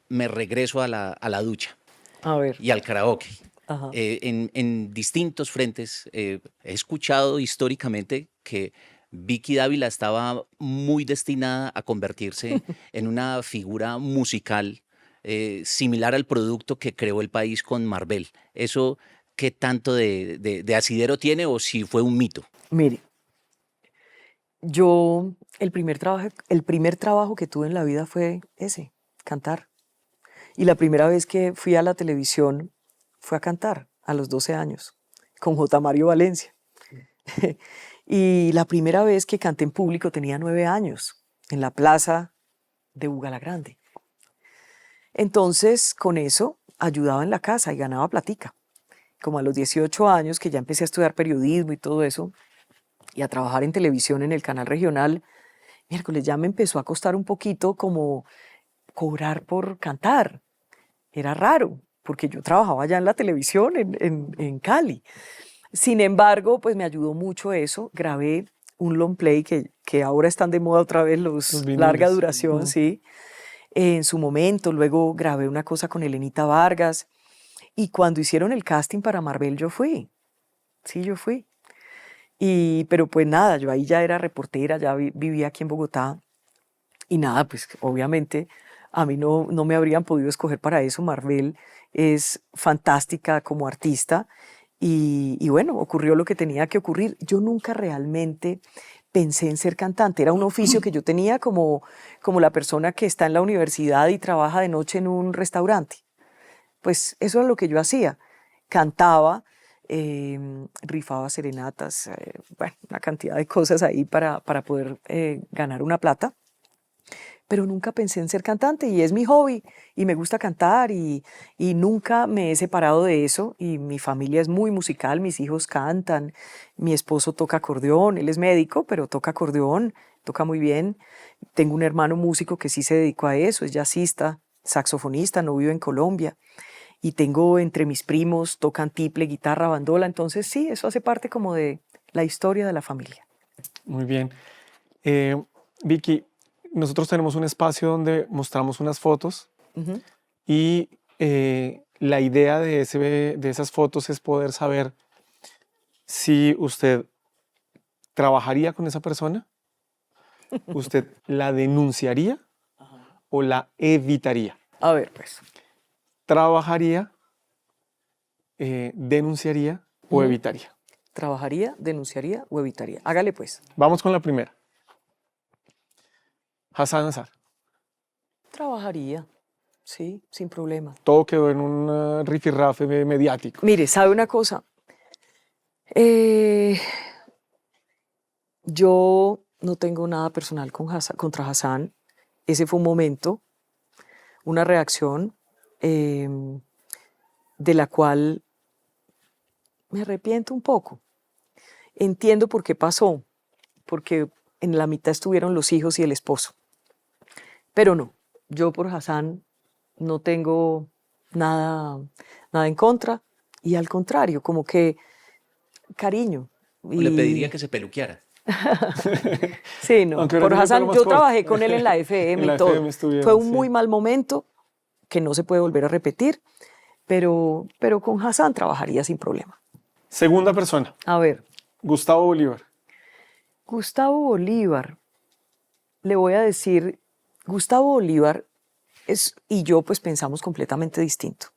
me regreso a la ducha A ver. y al karaoke. Ajá. En distintos frentes he escuchado históricamente que Vicky Dávila estaba muy destinada a convertirse en una figura musical similar al producto que creó el país con Marvel. ¿Eso qué tanto de asidero tiene o si fue un mito? Mire, yo el primer trabajo que tuve en la vida fue ese, cantar. Y la primera vez que fui a la televisión fue a cantar a los 12 años con J. Mario Valencia. Y la primera vez que canté en público tenía 9 años en la plaza de Bugalagrande. Entonces, con eso ayudaba en la casa y ganaba platica. Como a los 18 años, que ya empecé a estudiar periodismo y todo eso, y a trabajar en televisión en el canal regional, miércoles ya me empezó a costar un poquito como cobrar por cantar. Era raro, porque yo trabajaba ya en la televisión en Cali. Sin embargo, pues me ayudó mucho eso. Grabé un long play que ahora están de moda otra vez los vinilos. larga duración, sí. En su momento, luego grabé una cosa con Elenita Vargas. Y cuando hicieron el casting para Marvel, yo fui. Sí, yo fui. Pero pues nada, yo ahí ya era reportera, ya vivía aquí en Bogotá. Y nada, pues obviamente a mí no me habrían podido escoger para eso. Marvel es fantástica como artista. Y bueno, ocurrió lo que tenía que ocurrir. Yo nunca realmente pensé en ser cantante. Era un oficio que yo tenía como la persona que está en la universidad y trabaja de noche en un restaurante. Pues eso era lo que yo hacía. Cantaba, rifaba serenatas, bueno, una cantidad de cosas ahí para poder ganar una plata. Pero nunca pensé en ser cantante y es mi hobby y me gusta cantar y nunca me he separado de eso y mi familia es muy musical, mis hijos cantan, mi esposo toca acordeón, él es médico, pero toca acordeón, toca muy bien. Tengo un hermano músico que sí se dedicó a eso, es jazzista, saxofonista, no vive en Colombia. Y tengo entre mis primos, tocan tiple, guitarra, bandola, entonces sí, eso hace parte como de la historia de la familia. Muy bien. Vicky, nosotros tenemos un espacio donde mostramos unas fotos y la idea de esas fotos es poder saber si usted trabajaría con esa persona, usted la denunciaría o la evitaría. A ver, pues. ¿Trabajaría, denunciaría o evitaría? ¿Trabajaría, denunciaría o evitaría? Hágale pues. Vamos con la primera. Hassan Azar. Trabajaría, sí, sin problema. Todo quedó en un rifirrafe mediático. Mire, ¿sabe una cosa? Yo no tengo nada personal contra Hassan. Ese fue un momento, una reacción de la cual me arrepiento un poco. Entiendo por qué pasó, porque en la mitad estuvieron los hijos y el esposo. Pero no, yo por Hassan no tengo nada en contra y al contrario, como que cariño. Le pediría que se peluqueara. Sí, no, Aunque ahora por tiene Hassan, pelo más yo corto. trabajé con él en la FM En la y todo. FM estuvieron, Fue un sí. muy mal momento que no se puede volver a repetir, pero con Hassan trabajaría sin problema. Segunda persona, A ver, Gustavo Bolívar. Gustavo Bolívar, le voy a decir, Gustavo Bolívar y yo pues pensamos completamente distinto,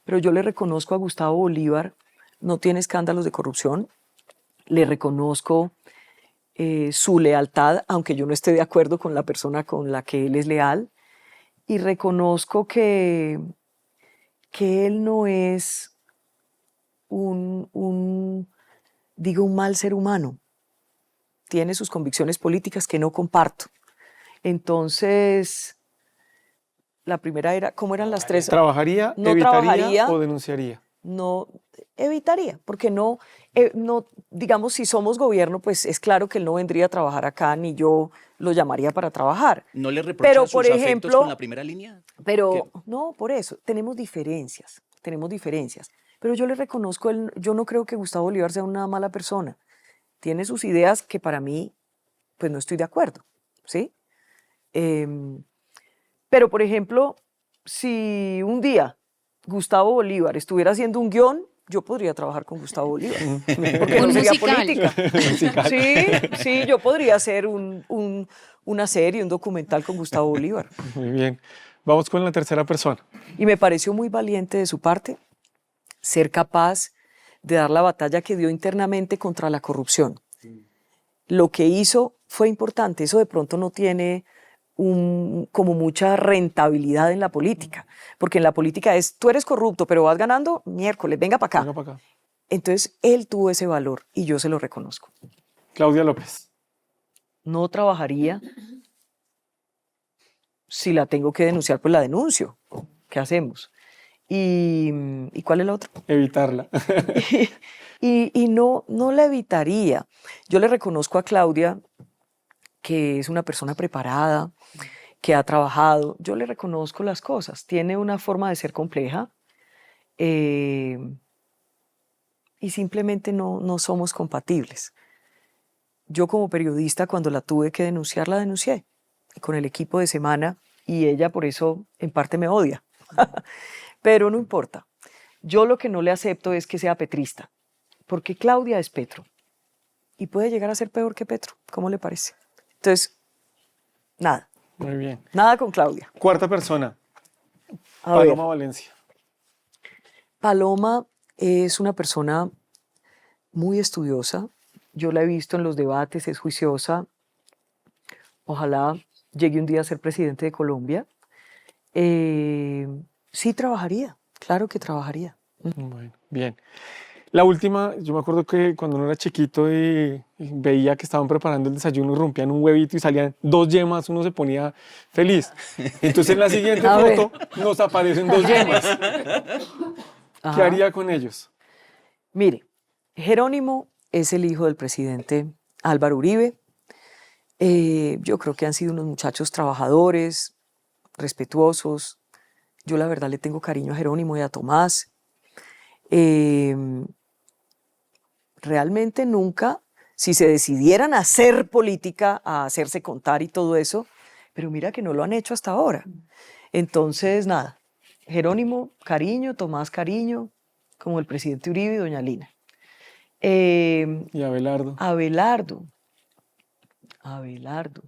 pero yo le reconozco a Gustavo Bolívar, no tiene escándalos de corrupción, le reconozco su lealtad, aunque yo no esté de acuerdo con la persona con la que él es leal, y reconozco que él no es un mal ser humano. tiene sus convicciones políticas que no comparto. Entonces, la primera era, ¿cómo eran las tres? ¿Trabajaría, No evitaría trabajaría. o denunciaría? No evitaría, porque no, no, digamos, si somos gobierno, pues es claro que él no vendría a trabajar acá, ni yo lo llamaría para trabajar. ¿No le reprocha Pero, sus por afectos ejemplo, con la primera línea? Pero no, por eso, tenemos diferencias, Pero yo le reconozco, yo no creo que Gustavo Bolívar sea una mala persona. Tiene sus ideas que para mí, pues no estoy de acuerdo, ¿sí? Em, pero, por ejemplo, si un día Gustavo Bolívar estuviera haciendo un guión, yo podría trabajar con Gustavo Bolívar, porque no Un sería musical. política. Musical. Sí, sí, yo podría hacer una serie, un documental con Gustavo Bolívar. Muy bien. Vamos con la tercera persona. Y me pareció muy valiente de su parte ser capaz de dar la batalla que dio internamente contra la corrupción. Lo que hizo fue importante, eso de pronto no tiene como mucha rentabilidad en la política, porque en la política es, tú eres corrupto, pero vas ganando, miércoles, venga para acá. Venga para acá. Entonces, él tuvo ese valor y yo se lo reconozco. Claudia López. No trabajaría. Si la tengo que denunciar, pues la denuncio. ¿Qué hacemos? ¿Y cuál es la otra? Evitarla. Y no la evitaría. Yo le reconozco a Claudia que es una persona preparada, que ha trabajado. Yo le reconozco las cosas. Tiene una forma de ser compleja y simplemente no somos compatibles. Yo como periodista, cuando la tuve que denunciar, la denuncié con el equipo de Semana y ella por eso en parte me odia. Pero no importa. Yo lo que no le acepto es que sea petrista, porque Claudia es Petro y puede llegar a ser peor que Petro. ¿Cómo le parece? Entonces, nada. Muy bien. Nada con Claudia. Cuarta persona. A ver, Paloma Valencia. Paloma es una persona muy estudiosa. Yo la he visto en los debates, es juiciosa. Ojalá llegue un día a ser presidente de Colombia. Sí trabajaría, claro que trabajaría. Bueno, bien. La última, yo me acuerdo que cuando uno era chiquito y veía que estaban preparando el desayuno y rompían un huevito y salían 2 yemas, uno se ponía feliz. Entonces en la siguiente A ver. foto nos aparecen 2 yemas. ¿Qué Ajá. haría con ellos? Mire, Jerónimo es el hijo del presidente Álvaro Uribe. Yo creo que han sido unos muchachos trabajadores, respetuosos. Yo la verdad le tengo cariño a Jerónimo y a Tomás. Realmente nunca, si se decidieran a hacer política, a hacerse contar y todo eso, pero mira que no lo han hecho hasta ahora. Entonces, nada, Jerónimo, cariño, Tomás, cariño, como el presidente Uribe y doña Lina. Y Abelardo. Abelardo. Abelardo.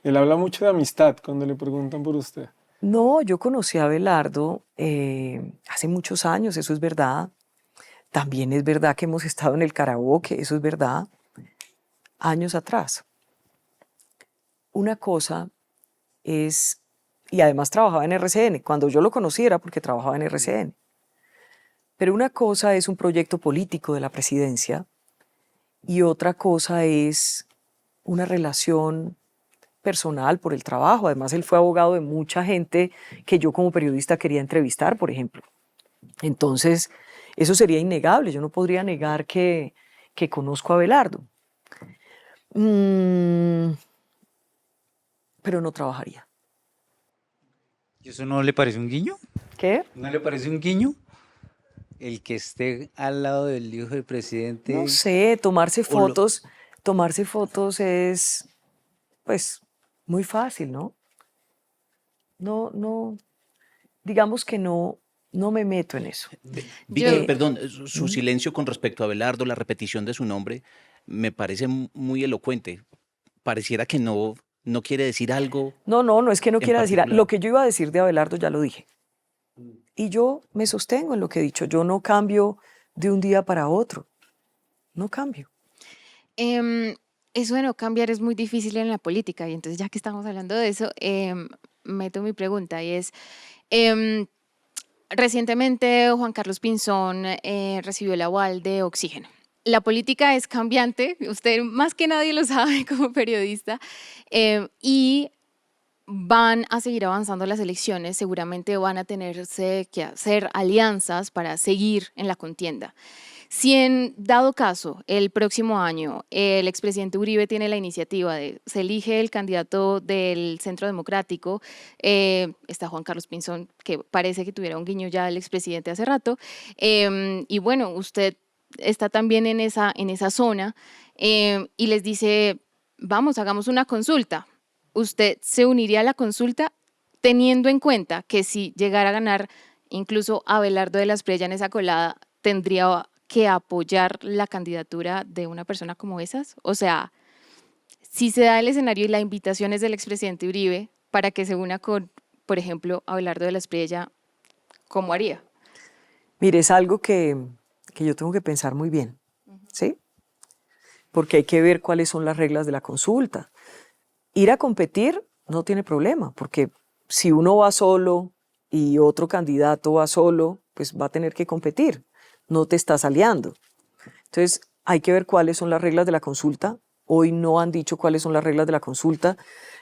Él habla mucho de amistad cuando le preguntan por usted. No, yo conocí a Abelardo hace muchos años, eso es verdad. También es verdad que hemos estado en el karaoke, eso es verdad, años atrás. Una cosa es, y además trabajaba en RCN, cuando yo lo conocí era porque trabajaba en RCN, pero una cosa es un proyecto político de la presidencia y otra cosa es una relación personal por el trabajo. Además, él fue abogado de mucha gente que yo como periodista quería entrevistar, por ejemplo. Entonces, eso sería innegable. Yo no podría negar que conozco a Abelardo. Pero no trabajaría. ¿Y eso no le parece un guiño? ¿Qué? ¿No le parece un guiño? El que esté al lado del hijo del presidente. No sé, tomarse o lo- fotos es, pues, muy fácil, ¿no? No, digamos que no me meto en eso. Vicky, Yo- perdón, su silencio con respecto a Abelardo, la repetición de su nombre, me parece muy elocuente. Pareciera que no quiere decir algo. No es que no en quiera decir, particular. lo que yo iba a decir de Abelardo ya lo dije. Y yo me sostengo en lo que he dicho, yo no cambio de un día para otro, no cambio. Eso de no cambiar es muy difícil en la política y entonces ya que estamos hablando de eso, meto mi pregunta y es, em, Recientemente Juan Carlos Pinzón recibió el aval de Oxígeno. La política es cambiante, usted más que nadie lo sabe como periodista, y van a seguir avanzando las elecciones, seguramente van a tenerse que hacer alianzas para seguir en la contienda. Si en dado caso el próximo año el expresidente Uribe tiene la iniciativa de se elige el candidato del Centro Democrático, está Juan Carlos Pinzón, que parece que tuviera un guiño ya del expresidente hace rato, y bueno, usted está también en esa zona y les dice, vamos, hagamos una consulta. ¿Usted se uniría a la consulta teniendo en cuenta que si llegara a ganar incluso Abelardo de la Espriella en esa colada, tendría que apoyar la candidatura de una persona como esas? O sea, si se da el escenario y la invitación es del expresidente Uribe para que se una con, por ejemplo, Abelardo de la Espriella, ¿cómo haría? Mire, es algo que yo tengo que pensar muy bien, ¿sí? Porque hay que ver cuáles son las reglas de la consulta. Ir a competir no tiene problema, porque si uno va solo y otro candidato va solo, pues va a tener que competir, no te estás aliando. Entonces, hay que ver cuáles son las reglas de la consulta. Hoy no han dicho cuáles son las reglas de la consulta.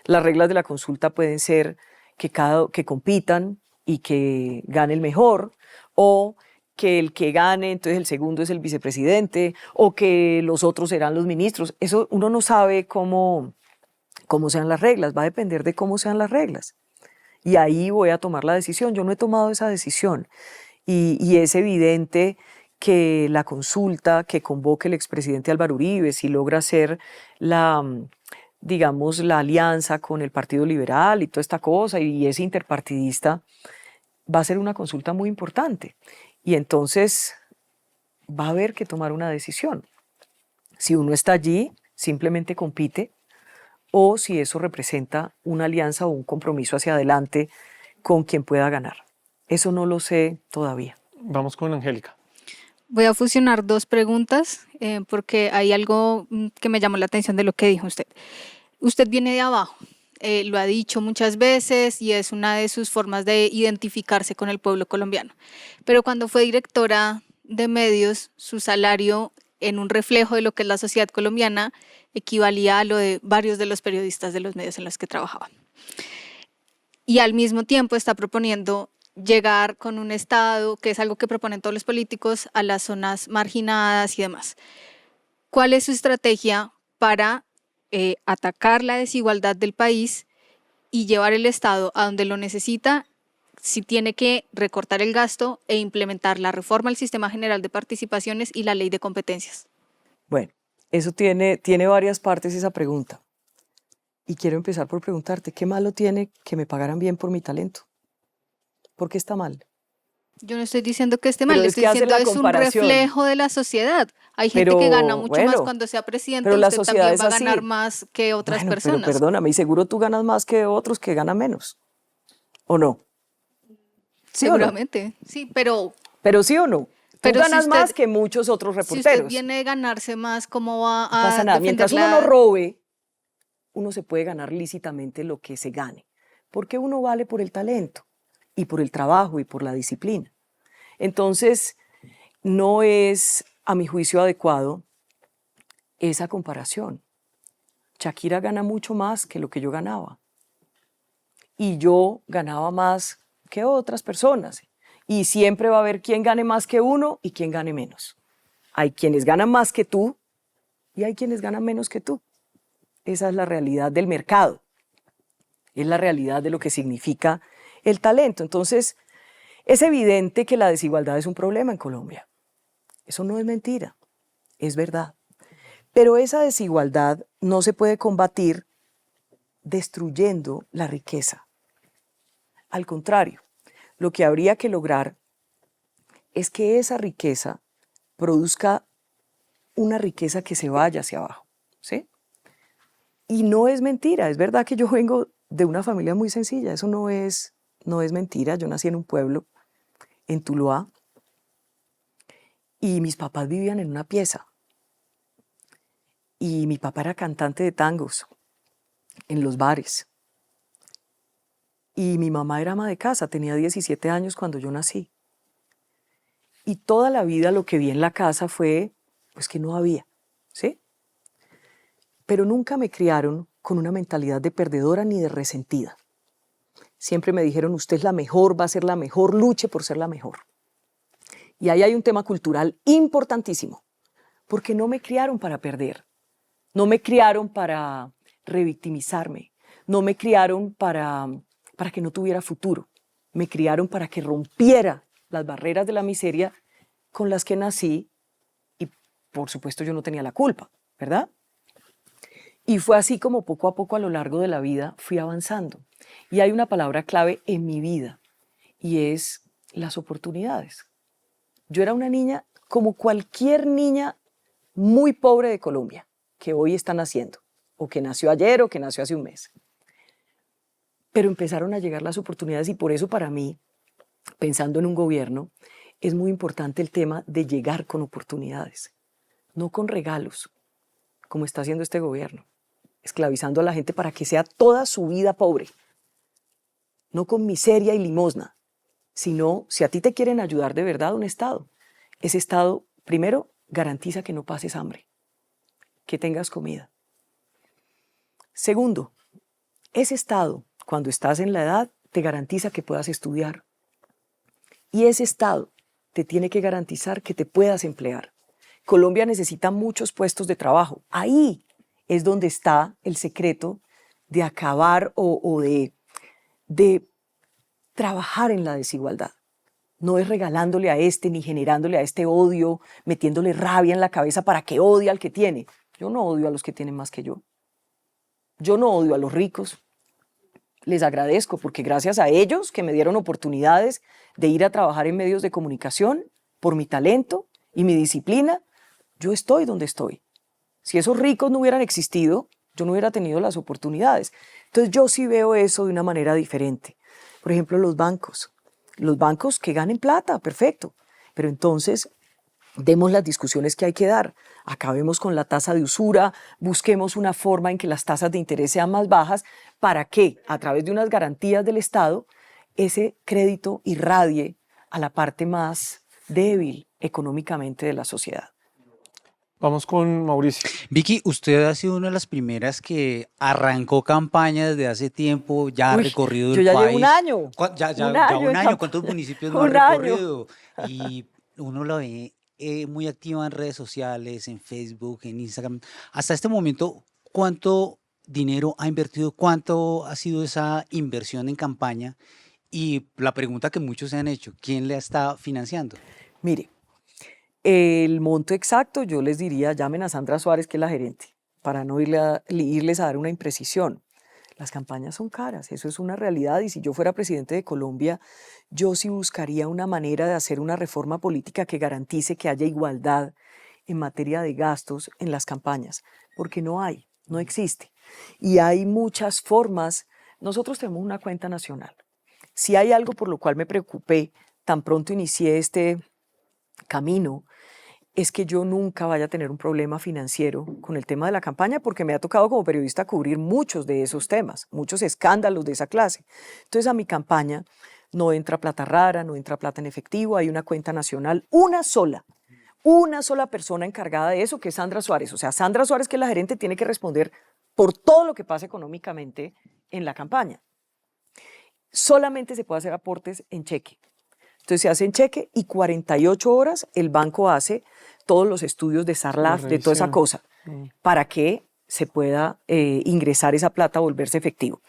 Las reglas de la consulta pueden ser que compitan y que gane el mejor, o que el que gane, entonces el segundo es el vicepresidente, o que los otros serán los ministros. Eso uno no sabe cómo sean las reglas, va a depender de cómo sean las reglas. Y ahí voy a tomar la decisión. Yo no he tomado esa decisión. Y es evidente que la consulta que convoque el expresidente Álvaro Uribe, si logra hacer digamos, la alianza con el Partido Liberal y toda esta cosa, y es interpartidista, va a ser una consulta muy importante. Y entonces va a haber que tomar una decisión. Si uno está allí, simplemente compite, o si eso representa una alianza o un compromiso hacia adelante con quien pueda ganar. Eso no lo sé todavía. Vamos con Angélica. Voy a fusionar dos preguntas porque hay algo que me llamó la atención de lo que dijo usted. Usted viene de abajo, lo ha dicho muchas veces y es una de sus formas de identificarse con el pueblo colombiano. Pero cuando fue directora de medios, su salario, en un reflejo de lo que es la sociedad colombiana, equivalía a lo de varios de los periodistas de los medios en los que trabajaba. Y al mismo tiempo está proponiendo llegar con un Estado, que es algo que proponen todos los políticos, a las zonas marginadas y demás. ¿Cuál es su estrategia para atacar la desigualdad del país y llevar el Estado a donde lo necesita, si tiene que recortar el gasto e implementar la reforma al Sistema General de Participaciones y la Ley de Competencias? Bueno, eso tiene varias partes esa pregunta. Y quiero empezar por preguntarte, ¿qué malo tiene que me pagaran bien por mi talento? ¿Por qué está mal? Yo no estoy diciendo que esté mal, Pero le es que estoy hace diciendo la es un comparación. reflejo de la sociedad. Hay gente que Pero, gana mucho más bueno, cuando sea presidente, pero la usted sociedad también es va a ganar así. más que otras Bueno, personas. pero perdóname, y seguro tú ganas más que otros que ganan menos. ¿O no? ¿Sí o no? Seguramente, sí, pero Pero sí o no. Tú Pero si ganas usted- más que muchos otros si usted reporteros. viene de ganarse más, ¿cómo va No pasa a nada. defender Mientras uno la- no robe, uno se puede ganar lícitamente lo que se gane. Porque uno vale por el talento y por el trabajo y por la disciplina. Entonces, no es, a mi juicio, adecuado esa comparación. Shakira gana mucho más que lo que yo ganaba. Y yo ganaba más que otras personas. Y siempre va a haber quien gane más que uno y quien gane menos. Hay quienes ganan más que tú y hay quienes ganan menos que tú. Esa es la realidad del mercado. Es la realidad de lo que significa el talento. Entonces, es evidente que la desigualdad es un problema en Colombia. Eso no es mentira, es verdad. Pero esa desigualdad no se puede combatir destruyendo la riqueza. Al contrario, lo que habría que lograr es que esa riqueza produzca una riqueza que se vaya hacia abajo, ¿sí? Y no es mentira, es verdad que yo vengo de una familia muy sencilla, eso no es mentira. Yo nací en un pueblo, en Tuluá, y mis papás vivían en una pieza. Y mi papá era cantante de tangos en los bares. Y mi mamá era ama de casa, tenía 17 años cuando yo nací. Y toda la vida lo que vi en la casa fue, pues que no había, ¿sí? Pero nunca me criaron con una mentalidad de perdedora ni de resentida. Siempre me dijeron, usted es la mejor, va a ser la mejor, luche por ser la mejor. Y ahí hay un tema cultural importantísimo, porque no me criaron para perder, no me criaron para revictimizarme, no me criaron para que no tuviera futuro, me criaron para que rompiera las barreras de la miseria con las que nací y por supuesto yo no tenía la culpa, ¿verdad? Y fue así como poco a poco a lo largo de la vida fui avanzando. Y hay una palabra clave en mi vida y es las oportunidades. Yo era una niña como cualquier niña muy pobre de Colombia que hoy está naciendo, o que nació ayer o que nació hace un mes. Pero empezaron a llegar las oportunidades y por eso para mí, pensando en un gobierno, es muy importante el tema de llegar con oportunidades, no con regalos, como está haciendo este gobierno, esclavizando a la gente para que sea toda su vida pobre, no con miseria y limosna, sino si a ti te quieren ayudar de verdad un Estado, ese Estado primero garantiza que no pases hambre, que tengas comida. Segundo, ese Estado, cuando estás en la edad, te garantiza que puedas estudiar. Y ese Estado te tiene que garantizar que te puedas emplear. Colombia necesita muchos puestos de trabajo. Ahí es donde está el secreto de acabar o de trabajar en la desigualdad. No es regalándole a este ni generándole a este odio, metiéndole rabia en la cabeza para que odie al que tiene. Yo no odio a los que tienen más que yo. Yo no odio a los ricos. Les agradezco porque gracias a ellos que me dieron oportunidades de ir a trabajar en medios de comunicación, por mi talento y mi disciplina, yo estoy donde estoy. Si esos ricos no hubieran existido, yo no hubiera tenido las oportunidades. Entonces yo sí veo eso de una manera diferente. Por ejemplo, los bancos que ganen plata, perfecto, pero entonces demos las discusiones que hay que dar, acabemos con la tasa de usura, busquemos una forma en que las tasas de interés sean más bajas para que, a través de unas garantías del Estado, ese crédito irradie a la parte más débil económicamente de la sociedad. Vamos con Mauricio. Vicky, usted ha sido una de las primeras que arrancó campaña desde hace tiempo, ya ha Uy, recorrido yo el ya país. llevo un año. Ya Un año un en año. ¿Cuántos municipios no ha un año. recorrido? Y uno la ve muy activa en redes sociales, en Facebook, en Instagram. Hasta este momento, ¿cuánto dinero ha invertido? ¿Cuánto ha sido esa inversión en campaña? Y la pregunta que muchos se han hecho, ¿quién le está financiando? Mire, el monto exacto yo les diría, llamen a Sandra Suárez, que es la gerente, para no irles a dar una imprecisión. Las campañas son caras, eso es una realidad, y si yo fuera presidente de Colombia, yo sí buscaría una manera de hacer una reforma política que garantice que haya igualdad en materia de gastos en las campañas, porque no hay, no existe. Y hay muchas formas. Nosotros tenemos una cuenta nacional. Si hay algo por lo cual me preocupé tan pronto inicié este camino, es que yo nunca vaya a tener un problema financiero con el tema de la campaña, porque me ha tocado como periodista cubrir muchos de esos temas, muchos escándalos de esa clase. Entonces a mi campaña no entra plata rara, no entra plata en efectivo, hay una cuenta nacional, una sola persona encargada de eso, que es Sandra Suárez. O sea, Sandra Suárez, que es la gerente, tiene que responder por todo lo que pasa económicamente en la campaña. Solamente se puede hacer aportes en cheque. Entonces se hace en cheque y 48 horas el banco hace todos los estudios de SARLAF, de toda esa cosa, para que se pueda ingresar esa plata, volverse efectivo.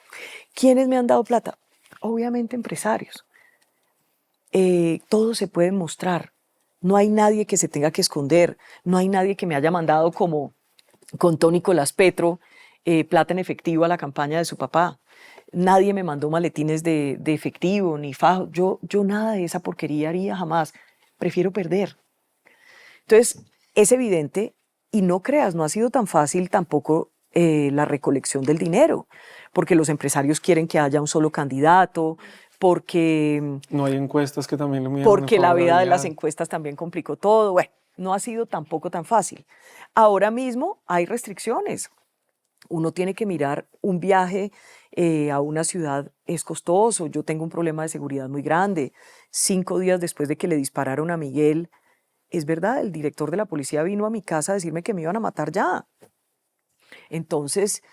¿Quiénes me han dado plata? Obviamente empresarios. Todo se puede mostrar. No hay nadie que se tenga que esconder. No hay nadie que me haya mandado, como contó Nicolás Petro, plata en efectivo a la campaña de su papá. Nadie me mandó maletines de efectivo, ni fajo. Yo nada de esa porquería haría jamás. Prefiero perder. Entonces, es evidente, y no creas, no ha sido tan fácil tampoco la recolección del dinero, porque los empresarios quieren que haya un solo candidato, porque No hay encuestas que también lo midan. porque la vida de las encuestas también complicó todo. Bueno, no ha sido tampoco tan fácil. Ahora mismo hay restricciones. Uno tiene que mirar un viaje a una ciudad es costoso. Yo tengo un problema de seguridad muy grande. 5 días después de que le dispararon a Miguel, es verdad, el director de la policía vino a mi casa a decirme que me iban a matar ya. Entonces,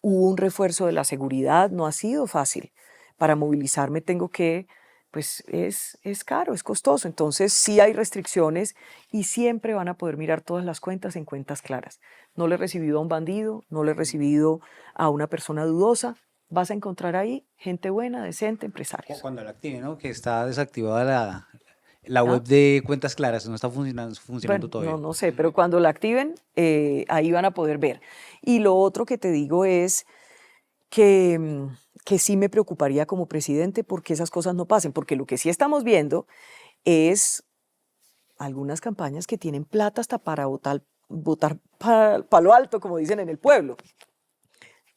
hubo un refuerzo de la seguridad, no ha sido fácil. Para movilizarme tengo que, pues es caro, es costoso. Entonces, sí hay restricciones y siempre van a poder mirar todas las cuentas en cuentas claras. No le he recibido a un bandido, no le he recibido a una persona dudosa. Vas a encontrar ahí gente buena, decente, empresarios. Cuando la active, ¿no? Que está desactivada la ¿Ah? web de Cuentas Claras, no está funcionando Bueno, todavía. no sé, pero cuando la activen, ahí van a poder ver. Y lo otro que te digo es que sí me preocuparía como presidente porque esas cosas no pasen, porque lo que sí estamos viendo es algunas campañas que tienen plata hasta para votar palo alto, como dicen en el pueblo.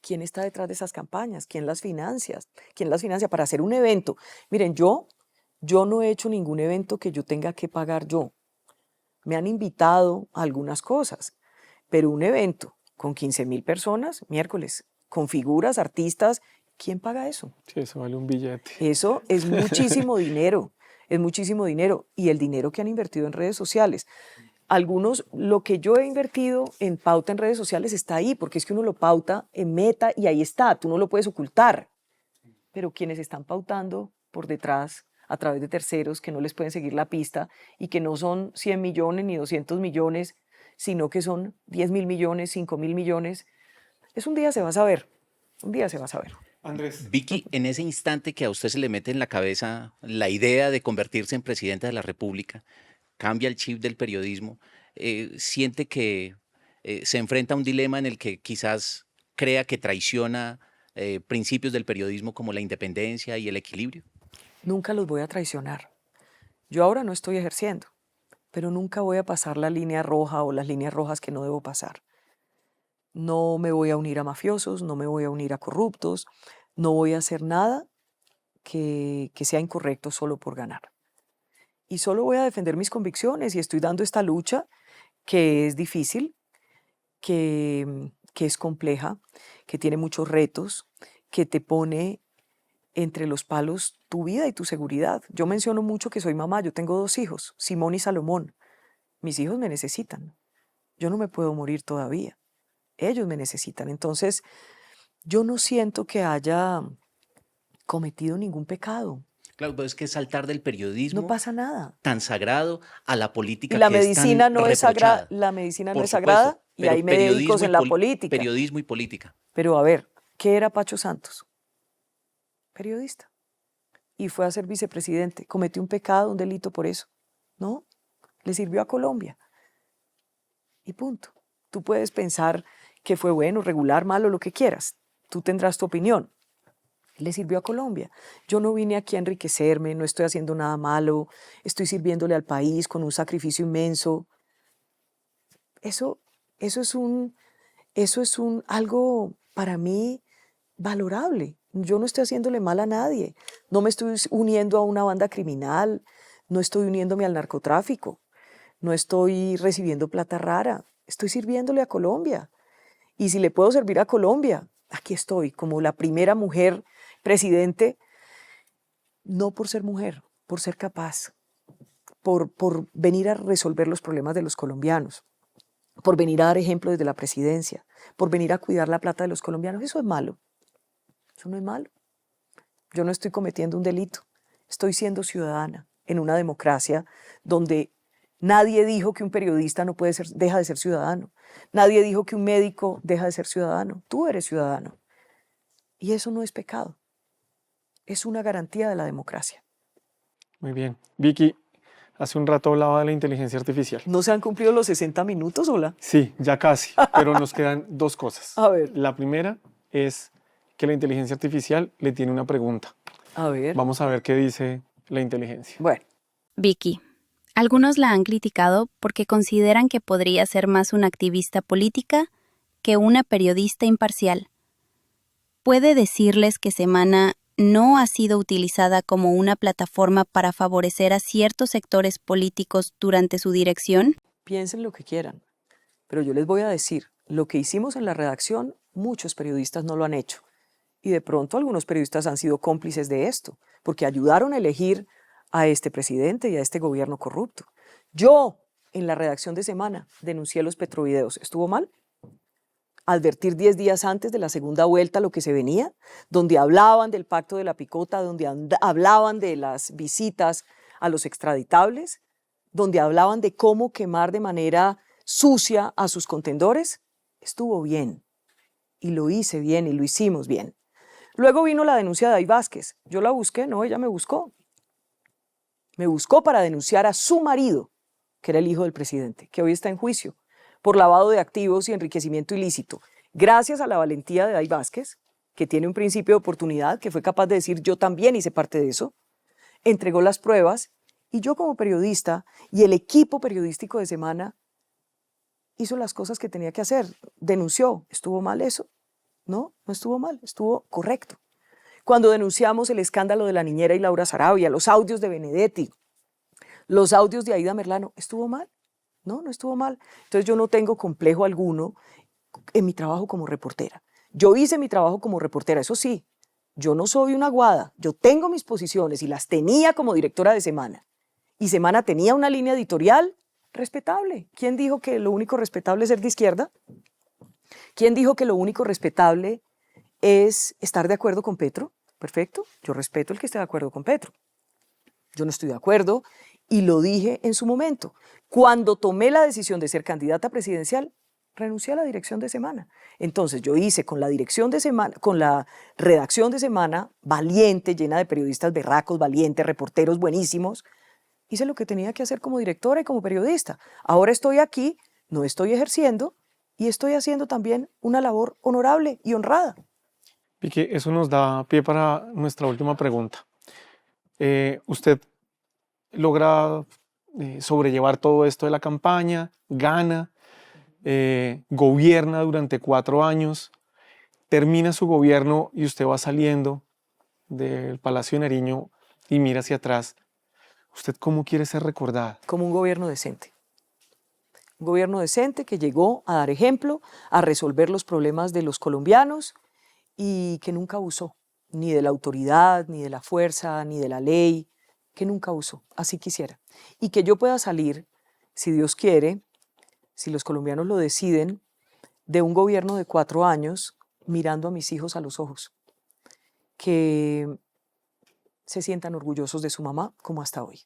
¿Quién está detrás de esas campañas? ¿Quién las financia? ¿Quién las financia para hacer un evento? Miren, yo no he hecho ningún evento que yo tenga que pagar yo. Me han invitado a algunas cosas, pero un evento con 15.000 personas, miércoles, con figuras, artistas, ¿quién paga eso? Sí, eso vale un billete. Eso es muchísimo dinero, es muchísimo dinero. Y el dinero que han invertido en redes sociales. Algunos, lo que yo he invertido en pauta en redes sociales está ahí, porque es que uno lo pauta en Meta y ahí está, tú no lo puedes ocultar. Pero quienes están pautando por detrás, a través de terceros que no les pueden seguir la pista y que no son 100 millones ni 200 millones, sino que son 10.000 millones, 5.000 millones, un día se va a saber, un día se va a saber. Andrés. Vicky, en ese instante que a usted se le mete en la cabeza la idea de convertirse en presidenta de la República, cambia el chip del periodismo, siente que se enfrenta a un dilema en el que quizás crea que traiciona principios del periodismo como la independencia y el equilibrio. Nunca los voy a traicionar. Yo ahora no estoy ejerciendo, pero nunca voy a pasar la línea roja o las líneas rojas que no debo pasar. No me voy a unir a mafiosos, no me voy a unir a corruptos, no voy a hacer nada que sea incorrecto solo por ganar. Y solo voy a defender mis convicciones y estoy dando esta lucha que es difícil, que es compleja, que tiene muchos retos, que te pone entre los palos tu vida y tu seguridad. Yo menciono mucho que soy mamá, yo tengo 2 hijos, Simón y Salomón. Mis hijos me necesitan. Yo no me puedo morir todavía. Ellos me necesitan. Entonces, yo no siento que haya cometido ningún pecado. Claro, pero es que saltar del periodismo No pasa nada. tan sagrado a la política Y la que es medicina tan no es sagrada. reprochada. La medicina no Por es sagrada supuesto, y pero hay médicos en la política. periodismo y política. Pero a ver, ¿qué era Pacho Santos? Periodista. Y fue a ser vicepresidente. Cometió un pecado, un delito por eso. ¿No? Le sirvió a Colombia. Y punto. Tú puedes pensar que fue bueno, regular, malo, lo que quieras. Tú tendrás tu opinión. Le sirvió a Colombia. Yo no vine aquí a enriquecerme, no estoy haciendo nada malo, estoy sirviéndole al país con un sacrificio inmenso. Eso es algo para mí valorable. Yo no estoy haciéndole mal a nadie. No me estoy uniendo a una banda criminal, no estoy uniéndome al narcotráfico, no estoy recibiendo plata rara. Estoy sirviéndole a Colombia. Y si le puedo servir a Colombia, aquí estoy, como la primera mujer presidente, no por ser mujer, por ser capaz, por venir a resolver los problemas de los colombianos, por venir a dar ejemplo desde la presidencia, por venir a cuidar la plata de los colombianos. Eso es malo. Eso no es malo. Yo no estoy cometiendo un delito. Estoy siendo ciudadana en una democracia donde nadie dijo que un periodista no deja de ser ciudadano. Nadie dijo que un médico deja de ser ciudadano. Tú eres ciudadano. Y eso no es pecado. Es una garantía de la democracia. Muy bien. Vicky, hace un rato hablaba de la inteligencia artificial. ¿No se han cumplido los 60 minutos, Hola? Sí, ya casi, pero nos quedan 2 cosas. A ver. La primera es que la inteligencia artificial le tiene una pregunta. A ver. Vamos a ver qué dice la inteligencia. Bueno. Vicky, algunos la han criticado porque consideran que podría ser más una activista política que una periodista imparcial. ¿Puede decirles que Semana no ha sido utilizada como una plataforma para favorecer a ciertos sectores políticos durante su dirección? Piensen lo que quieran, pero yo les voy a decir, lo que hicimos en la redacción, muchos periodistas no lo han hecho. Y de pronto algunos periodistas han sido cómplices de esto, porque ayudaron a elegir a este presidente y a este gobierno corrupto. Yo, en la redacción de Semana, denuncié los Petrovideos. ¿Estuvo mal? Advertir 10 días antes de la segunda vuelta lo que se venía, donde hablaban del pacto de la picota, donde hablaban de las visitas a los extraditables, donde hablaban de cómo quemar de manera sucia a sus contendores. Estuvo bien, y lo hice bien, y lo hicimos bien. Luego vino la denuncia de Day Vázquez. Yo la busqué, no, ella me buscó. Me buscó para denunciar a su marido, que era el hijo del presidente, que hoy está en juicio por lavado de activos y enriquecimiento ilícito. Gracias a la valentía de Day Vázquez, que tiene un principio de oportunidad, que fue capaz de decir yo también hice parte de eso, entregó las pruebas y yo como periodista y el equipo periodístico de Semana hizo las cosas que tenía que hacer, denunció. ¿Estuvo mal eso? No, no estuvo mal, estuvo correcto. Cuando denunciamos el escándalo de la niñera y Laura Sarabia, los audios de Benedetti, los audios de Aida Merlano, ¿estuvo mal? No, no estuvo mal. Entonces yo no tengo complejo alguno en mi trabajo como reportera. Yo hice mi trabajo como reportera, eso sí, yo no soy una aguada, yo tengo mis posiciones y las tenía como directora de Semana. Y Semana tenía una línea editorial respetable. ¿Quién dijo que lo único respetable es ser de izquierda? ¿Quién dijo que lo único respetable es estar de acuerdo con Petro? Perfecto, yo respeto el que esté de acuerdo con Petro. Yo no estoy de acuerdo y lo dije en su momento. Cuando tomé la decisión de ser candidata presidencial, renuncié a la dirección de Semana. Entonces yo hice con la dirección de Semana, con la redacción de Semana, valiente, llena de periodistas berracos, valientes, reporteros buenísimos, hice lo que tenía que hacer como directora y como periodista. Ahora estoy aquí, no estoy ejerciendo y estoy haciendo también una labor honorable y honrada. Vicky, eso nos da pie para nuestra última pregunta. Usted logra sobrellevar todo esto de la campaña, gana, gobierna durante 4 años, termina su gobierno y usted va saliendo del Palacio de Nariño y mira hacia atrás. ¿Usted cómo quiere ser recordada? Como un gobierno decente. Un gobierno decente que llegó a dar ejemplo, a resolver los problemas de los colombianos y que nunca abusó ni de la autoridad, ni de la fuerza, ni de la ley, que nunca usó. Así quisiera. Y que yo pueda salir, si Dios quiere, si los colombianos lo deciden, de un gobierno de 4 años mirando a mis hijos a los ojos. Que se sientan orgullosos de su mamá como hasta hoy.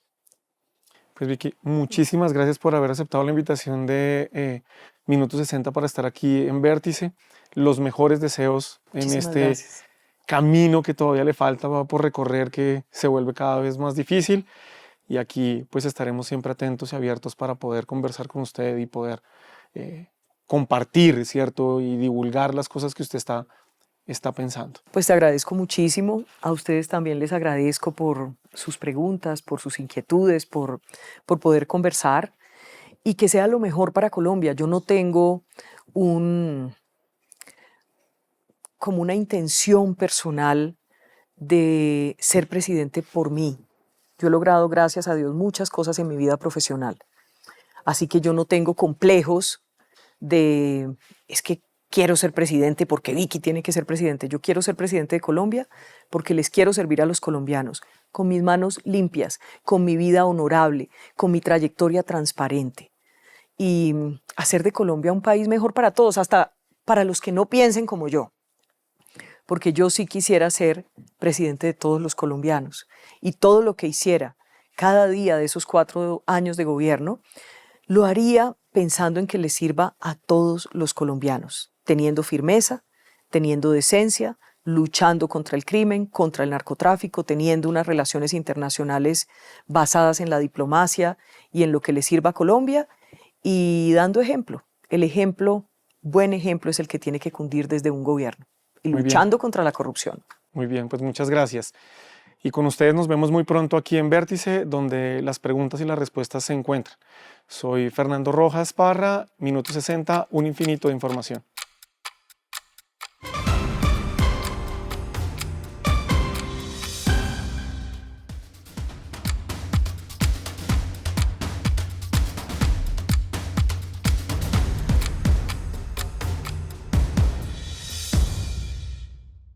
Pues Vicky, muchísimas gracias por haber aceptado la invitación de Minuto 60 para estar aquí en Vértice. Los mejores deseos en Gracias. Camino que todavía le falta por recorrer, que se vuelve cada vez más difícil. Y aquí pues estaremos siempre atentos y abiertos para poder conversar con usted y poder compartir, ¿cierto? Y divulgar las cosas que usted está pensando. Pues te agradezco muchísimo. A ustedes también les agradezco por sus preguntas, por sus inquietudes, por poder conversar y que sea lo mejor para Colombia. Yo no tengo como una intención personal de ser presidente por mí. Yo he logrado, gracias a Dios, muchas cosas en mi vida profesional. Así que yo no tengo complejos de, es que quiero ser presidente porque Vicky tiene que ser presidente. Yo quiero ser presidente de Colombia porque les quiero servir a los colombianos con mis manos limpias, con mi vida honorable, con mi trayectoria transparente y hacer de Colombia un país mejor para todos, hasta para los que no piensen como yo. Porque yo sí quisiera ser presidente de todos los colombianos y todo lo que hiciera cada día de esos 4 años de gobierno lo haría pensando en que le sirva a todos los colombianos, teniendo firmeza, teniendo decencia, luchando contra el crimen, contra el narcotráfico, teniendo unas relaciones internacionales basadas en la diplomacia y en lo que le sirva a Colombia y dando ejemplo. El ejemplo, buen ejemplo, es el que tiene que cundir desde un gobierno y luchando contra la corrupción. Muy bien, pues muchas gracias. Y con ustedes nos vemos muy pronto aquí en Vértice, donde las preguntas y las respuestas se encuentran. Soy Fernando Rojas Parra, Minuto 60, un infinito de información.